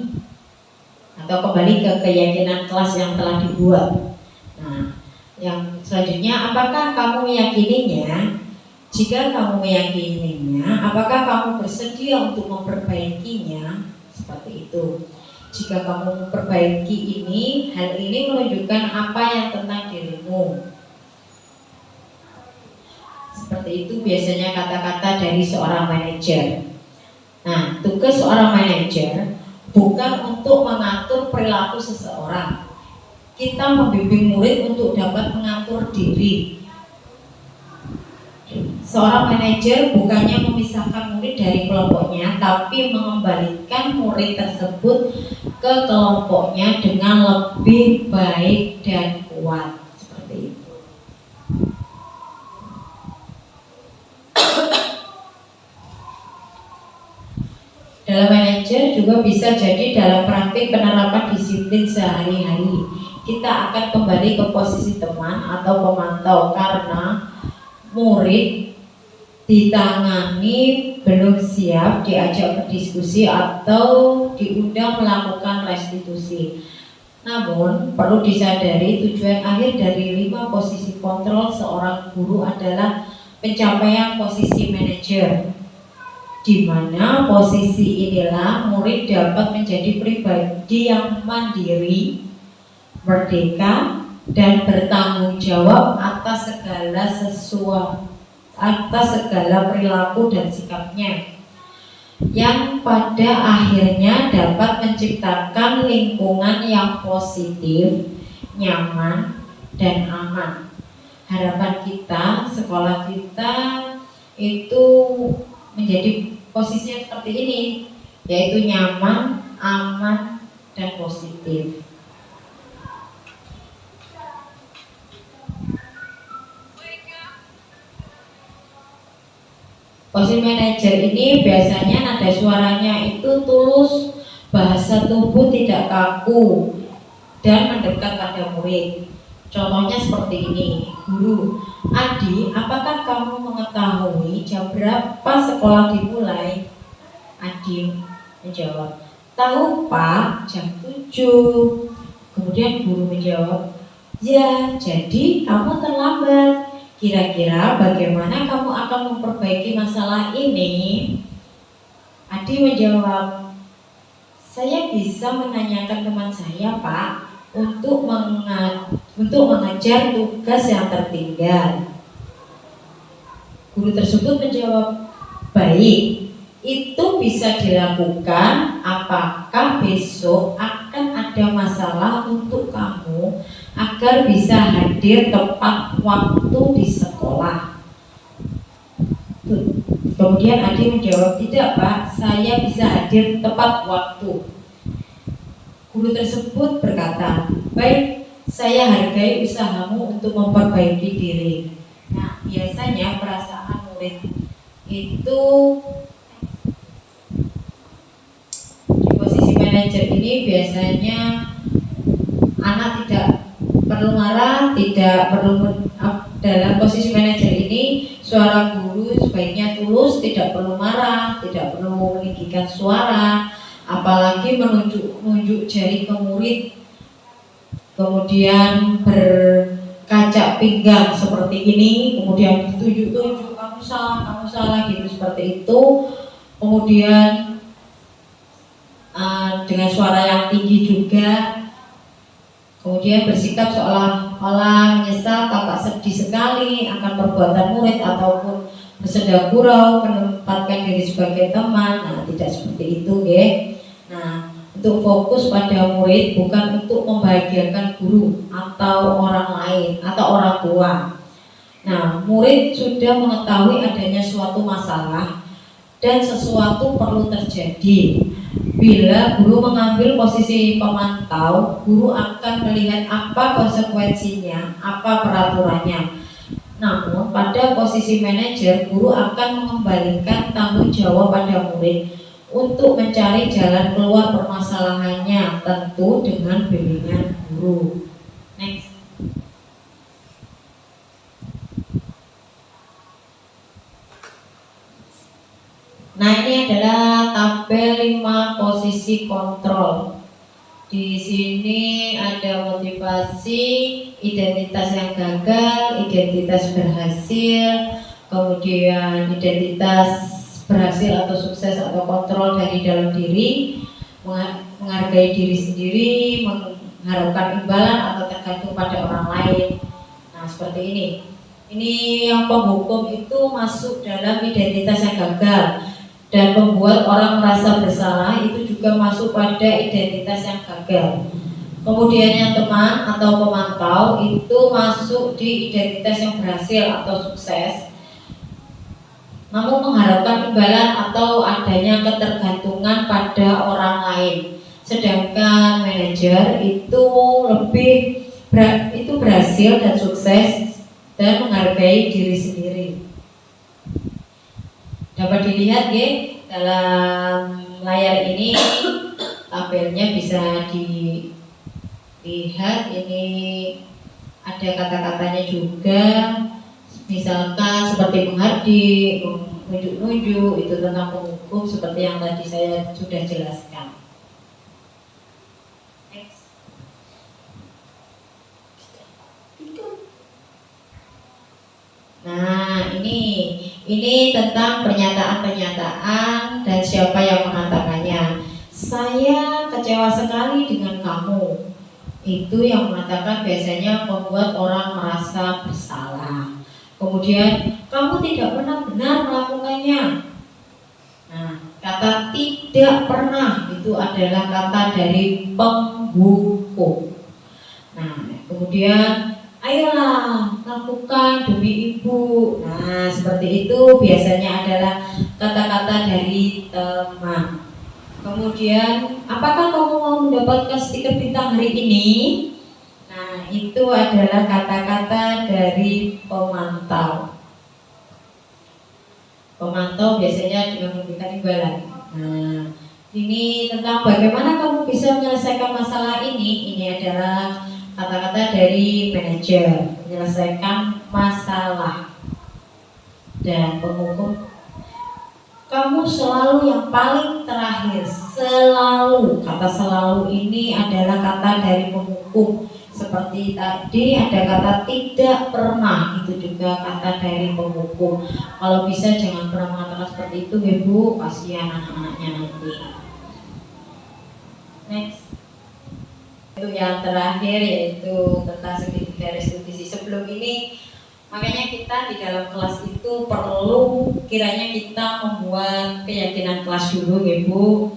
atau kembali ke keyakinan kelas yang telah dibuat. Nah, yang selanjutnya, apakah kamu meyakininya? Jika kamu meyakininya, apakah kamu bersedia untuk memperbaikinya? Seperti itu. Jika kamu memperbaiki ini, hal ini menunjukkan apa yang tentang dirimu. Seperti itu biasanya kata-kata dari seorang manajer. Nah, tugas seorang manajer bukan untuk mengatur perilaku seseorang. Kita membimbing murid untuk dapat mengatur diri. Seorang manajer bukannya memisahkan murid dari kelompoknya, tapi mengembalikan murid tersebut ke kelompoknya dengan lebih baik dan kuat. Seperti itu. Dalam manajer juga bisa jadi dalam praktik penerapan disiplin sehari-hari. Kita akan kembali ke posisi teman atau pemantau karena murid ditangani belum siap diajak berdiskusi atau diundang melakukan restitusi. Namun perlu disadari tujuan akhir dari 5 posisi kontrol seorang guru adalah pencapaian posisi manajer, di mana posisi inilah murid dapat menjadi pribadi yang mandiri, merdeka, dan bertanggung jawab atas segala perilaku dan sikapnya, yang pada akhirnya dapat menciptakan lingkungan yang positif, nyaman, dan aman. Harapan kita, sekolah kita itu menjadi posisinya seperti ini, yaitu nyaman, aman, dan positif. Posisi manajer ini biasanya nada suaranya itu tulus, bahasa tubuh tidak kaku, dan mendekat pada murid. Contohnya seperti ini, guru, Adi, apakah kamu mengetahui jam berapa sekolah dimulai? Adi menjawab, tahu Pak, jam 7. Kemudian guru menjawab, ya, jadi kamu terlambat. Kira-kira bagaimana kamu akan memperbaiki masalah ini? Adi menjawab, saya bisa menanyakan teman saya Pak untuk mengejar tugas yang tertinggal. Guru tersebut menjawab, baik, itu bisa dilakukan. Apakah besok akan ada masalah untuk kamu agar bisa hadir tepat waktu di sekolah? Kemudian Adi menjawab, tidak Pak, saya bisa hadir tepat waktu. Guru tersebut berkata, baik, saya hargai usahamu untuk memperbaiki diri. Nah, biasanya perasaan murid itu di posisi manajer ini biasanya anak tidak perlu marah, tidak perlu dalam posisi manajer ini suara guru sebaiknya tulus, tidak perlu marah, tidak perlu meninggikan suara, apalagi menunjuk jari ke murid, kemudian berkaca mengacak pinggang seperti ini, kemudian ditunjuk-tunjuk kamu salah gitu seperti itu. Kemudian dengan suara yang tinggi juga, kemudian bersikap seolah-olah menyesal, tampak sedih sekali akan perbuatan murid ataupun bersedang gurau, menempatkan diri sebagai teman. Nah, tidak seperti itu, ya. Nah, untuk fokus pada murid bukan untuk membahagiakan guru atau orang lain atau orang tua. Nah, murid sudah mengetahui adanya suatu masalah dan sesuatu perlu terjadi. Bila guru mengambil posisi pemantau, guru akan melihat apa konsekuensinya, apa peraturannya. Namun pada posisi manajer, guru akan mengembalikan tanggung jawab pada murid untuk mencari jalan keluar permasalahannya, tentu dengan bimbingan guru. Next. Nah, ini adalah tabel 5 posisi kontrol. Di sini ada motivasi, identitas yang gagal, identitas berhasil, kemudian identitas berhasil atau sukses atau kontrol dari dalam diri, menghargai diri sendiri, mengharapkan imbalan atau tergantung pada orang lain. Nah, seperti ini. Ini yang penghukum itu masuk dalam identitas yang gagal. Dan membuat orang merasa bersalah itu juga masuk pada identitas yang gagal. Kemudian yang teman atau pemantau itu masuk di identitas yang berhasil atau sukses, namun mengharapkan imbalan atau adanya ketergantungan pada orang lain. Sedangkan manajer itu itu berhasil dan sukses dan menghargai diri sendiri. Dapat dilihat ya dalam layar ini, tabelnya bisa dilihat. Ini ada kata-katanya juga, misalkan seperti menghardik, menunjuk-nunjuk, itu tentang penghukum seperti yang tadi saya sudah jelaskan. Next. Nah, ini tentang pernyataan-pernyataan dan siapa yang mengatakannya. Saya kecewa sekali dengan kamu. Itu yang mengatakan biasanya membuat orang merasa bersalah. Kemudian, kamu tidak pernah benar melakukannya. Nah, kata tidak pernah itu adalah kata dari penghukum. Nah, kemudian ayolah lakukan demi ibu. Nah, seperti itu biasanya adalah kata-kata dari teman. Kemudian, apakah kamu mau mendapatkan stiker bintang hari ini? Nah, itu adalah kata-kata dari pemantau. Pemantau biasanya dengan memberikan imbalan. Nah, ini tentang bagaimana kamu bisa menyelesaikan masalah ini. Ini adalah kata-kata dari manajer, menyelesaikan masalah. Dan penghukum, kamu selalu yang paling terakhir. Selalu, kata selalu ini adalah kata dari penghukum. Seperti tadi ada kata tidak pernah, itu juga kata dari penghukum. Kalau bisa jangan pernah mengatakan seperti itu, Ibu, kasihan anak-anaknya nanti. Next. Itu yang terakhir yaitu tentang segitiga restitusi. Sebelum ini makanya kita di dalam kelas itu perlu kiranya kita membuat keyakinan kelas dulu ya Bu.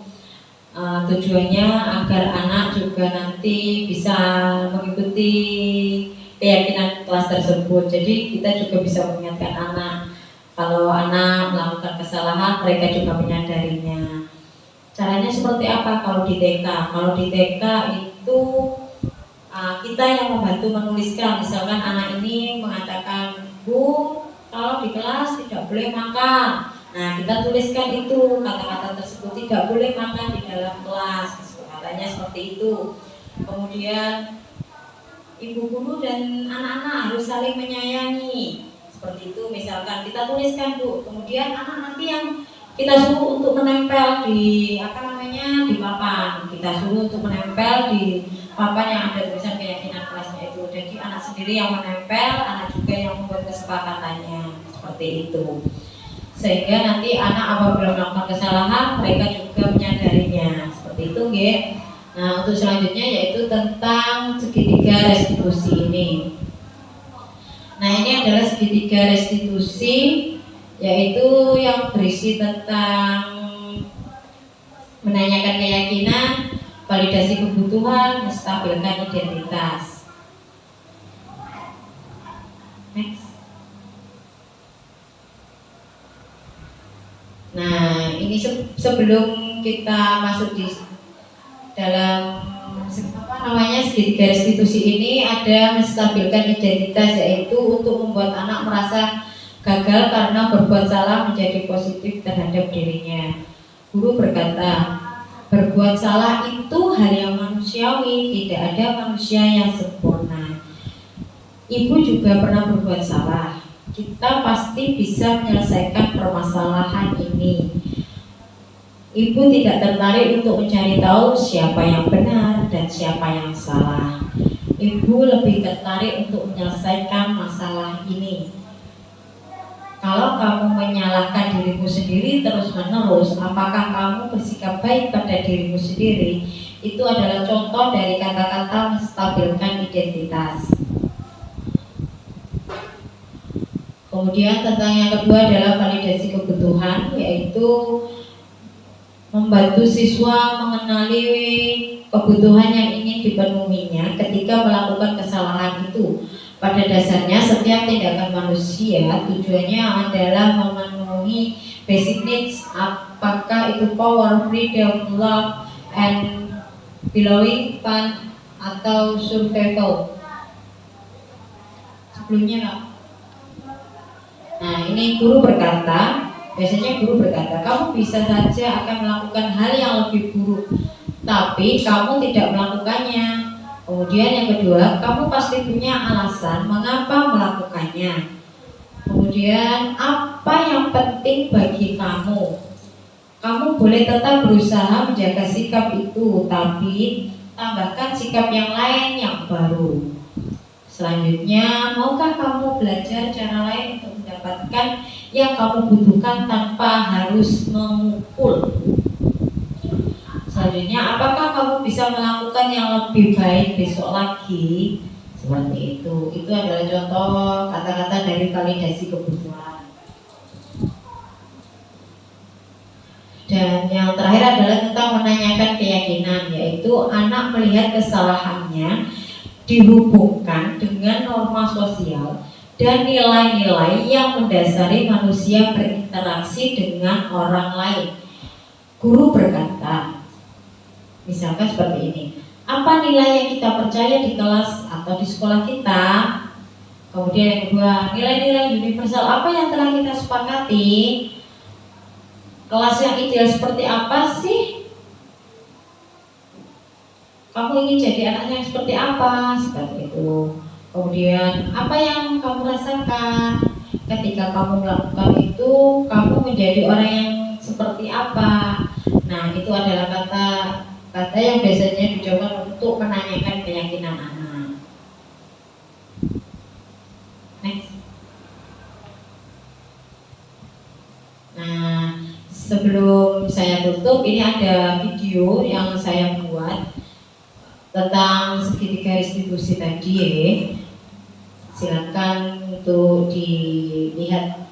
Tujuannya agar anak juga nanti bisa mengikuti keyakinan kelas tersebut. Jadi kita juga bisa mengingatkan anak, kalau anak melakukan kesalahan mereka juga menyadarinya. Caranya seperti apa kalau di TK? Kalau di TK itu kita yang membantu menuliskan. Misalkan anak ini mengatakan, Bu, kalau di kelas tidak boleh makan. Nah, kita tuliskan itu kata-kata tersebut, tidak boleh makan di dalam kelas. Katanya seperti itu. Kemudian ibu guru dan anak-anak harus saling menyayangi. Seperti itu misalkan kita tuliskan Bu. Kemudian anak nanti yang kita suruh untuk menempel di di papan. Kita suruh untuk menempel di papan yang ada tulisan keyakinan kelasnya itu. Jadi anak sendiri yang menempel, anak juga yang membuat kesepakatannya, seperti itu. Sehingga nanti anak apabila melakukan kesalahan, mereka juga menyadarinya, seperti itu, nggih. Nah, untuk selanjutnya yaitu tentang segitiga restitusi ini. Nah, ini adalah segitiga restitusi, yaitu yang berisi tentang menanyakan keyakinan, validasi kebutuhan, menstabilkan identitas. Next. Nah, ini sebelum kita masuk di dalam segitiga restitusi ini, ada menstabilkan identitas, yaitu untuk membuat anak merasa gagal karena berbuat salah menjadi positif terhadap dirinya. Guru berkata, berbuat salah itu hal yang manusiawi, tidak ada manusia yang sempurna. Ibu juga pernah berbuat salah. Kita pasti bisa menyelesaikan permasalahan ini. Ibu tidak tertarik untuk mencari tahu siapa yang benar dan siapa yang salah. Ibu lebih tertarik untuk menyelesaikan masalah ini. Kalau kamu menyalahkan dirimu sendiri terus-menerus, apakah kamu bersikap baik pada dirimu sendiri? Itu adalah contoh dari kata-kata menstabilkan identitas. Kemudian tentang yang kedua adalah validasi kebutuhan, yaitu membantu siswa mengenali kebutuhan yang ingin dipenuhinya ketika melakukan kesalahan itu. Pada dasarnya setiap tindakan manusia tujuannya adalah memenuhi basic needs, apakah itu power, freedom, love, and belonging, fun, atau survival. Sebelumnya Kak. Nah, ini guru berkata, biasanya guru berkata, kamu bisa saja akan melakukan hal yang lebih buruk, tapi kamu tidak melakukannya. Kemudian yang kedua, kamu pasti punya alasan mengapa melakukannya. Kemudian apa yang penting bagi kamu? Kamu boleh tetap berusaha menjaga sikap itu, tapi tambahkan sikap yang lain yang baru. Selanjutnya, maukah kamu belajar cara lain untuk mendapatkan yang kamu butuhkan tanpa harus memukul? Selanjutnya, apakah kamu bisa melakukan yang lebih baik besok lagi? Seperti itu. Itu adalah contoh kata-kata dari validasi kebutuhan. Dan yang terakhir adalah tentang menanyakan keyakinan, yaitu anak melihat kesalahannya dihubungkan dengan norma sosial dan nilai-nilai yang mendasari manusia berinteraksi dengan orang lain. Guru berkata, misalkan seperti ini, apa nilai yang kita percaya di kelas atau di sekolah kita? Kemudian yang kedua, nilai-nilai universal apa yang telah kita sepakati? Kelas yang ideal seperti apa sih? Kamu ingin jadi anaknya yang seperti apa? Seperti itu. Kemudian apa yang kamu rasakan ketika kamu melakukan itu? Kamu menjadi orang yang seperti apa? Nah, itu adalah kata yang biasanya dicoba untuk menanyakan keyakinan anak. Next. Nah, sebelum saya tutup, ini ada video yang saya buat tentang segitiga restitusi tadi ya. Silakan untuk dilihat.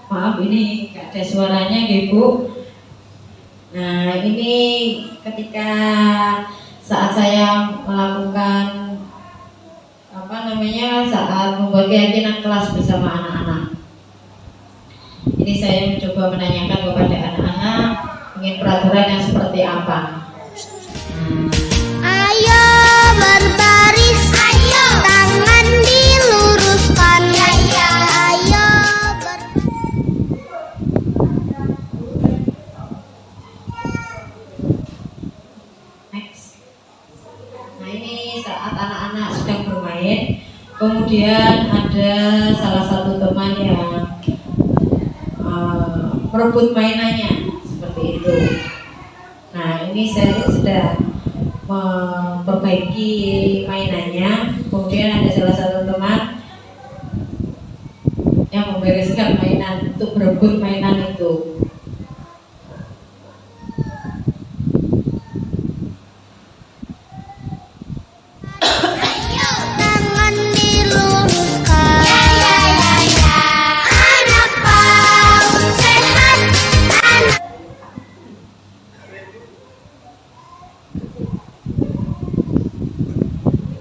Maaf ini nggak ada suaranya Ibu. Nah ini ketika saat saya melakukan saat membuat keyakinan kelas bersama anak-anak. Ini saya mencoba menanyakan kepada anak-anak ingin peraturan yang seperti apa. Ayo berbaris, ayo tangan diluruskan, ayo Next. Nah ini saat anak-anak sedang bermain, kemudian ada salah satu teman yang merebut mainannya seperti itu. Nah ini saya sedang memperbaiki mainannya, kemudian ada salah satu teman yang membereskan mainan untuk merebut mainan itu. tangan diluruskan. Anak PAUD sehat, anak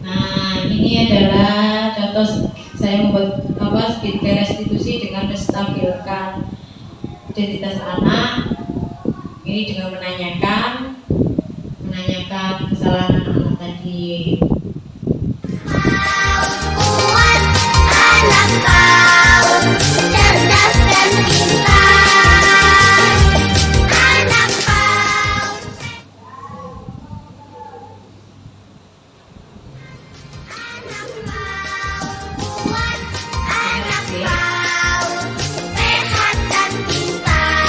Nah ini adalah contoh saya membuat skincare restitusi dengan menstabilkan identitas anak. Ini dengan menanyakan kesalahan anak-anak tadi. kuat, anak PAUD cerdas dan pintar. Anak PAUD kuat, anak PAUD sehat dan pintar.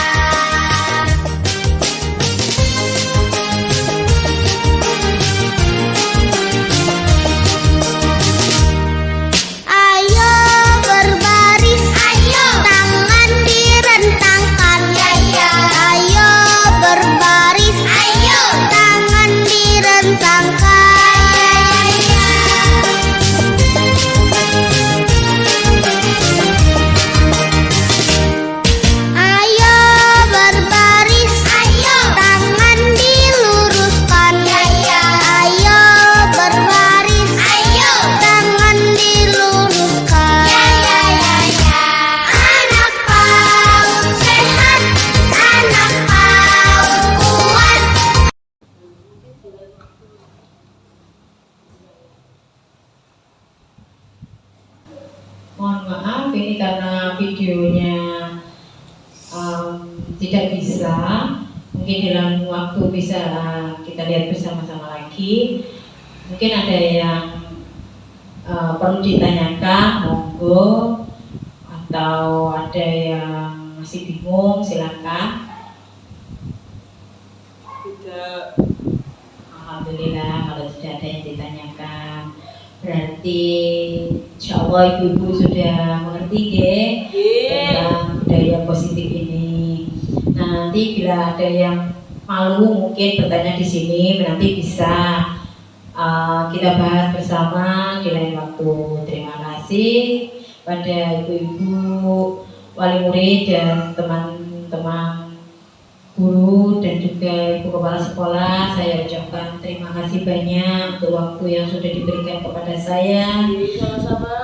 Ayo berbaris, ayo tangan direntangkan, ayo berbaris, ayo tangan direntangkan. Ayo berbaris, ayo tangan diluruskan, ayo berbaris, ayo tangan diluruskan. Anak PAUD sehat, anak PAUD kuat. Mohon maaf ini karena videonya tidak bisa. Mungkin dalam waktu bisa kita lihat bersama-sama lagi. Mungkin ada yang perlu ditanyakan, monggo. Atau ada yang masih bingung, silakan. Tidak. Alhamdulillah kalau tidak ada yang ditanyakan, berarti insya Allah ibu-ibu sudah mengerti tentang budaya positif ini. Nah nanti bila ada yang malu mungkin bertanya di sini, nanti bisa kita bahas bersama di lain waktu. Terima kasih pada ibu-ibu wali murid dan teman-teman guru dan juga ibu kepala sekolah. Saya ucapkan terima kasih banyak untuk waktu yang sudah diberikan kepada saya. Sama-sama.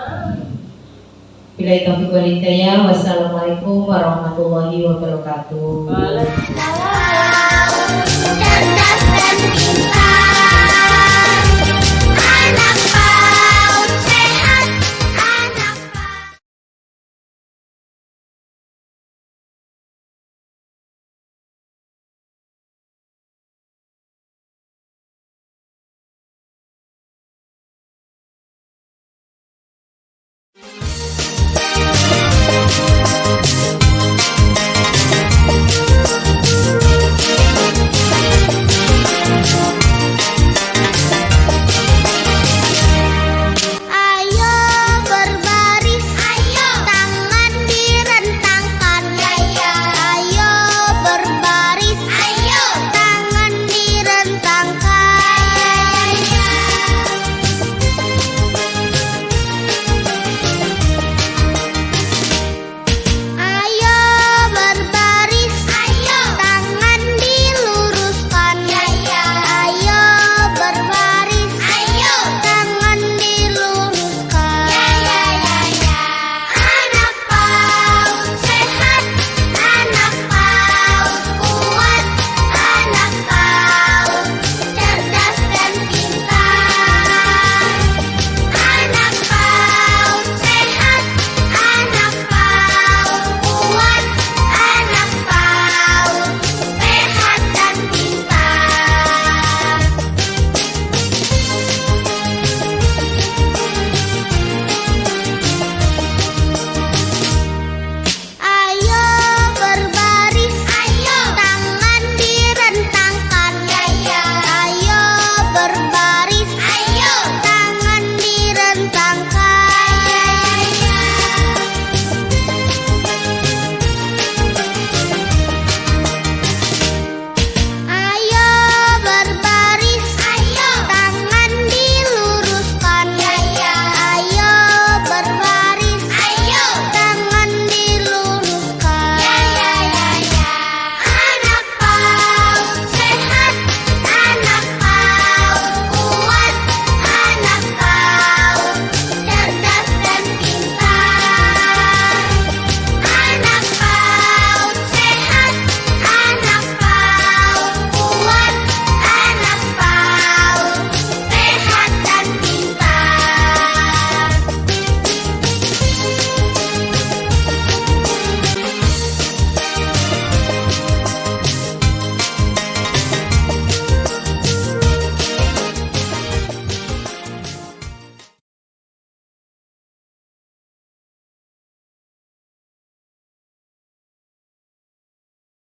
Bila taufiq wal hidayah. Wassalamualaikum warahmatullahi wabarakatuh. Waalaikumsalam. Cerdas dan pintar.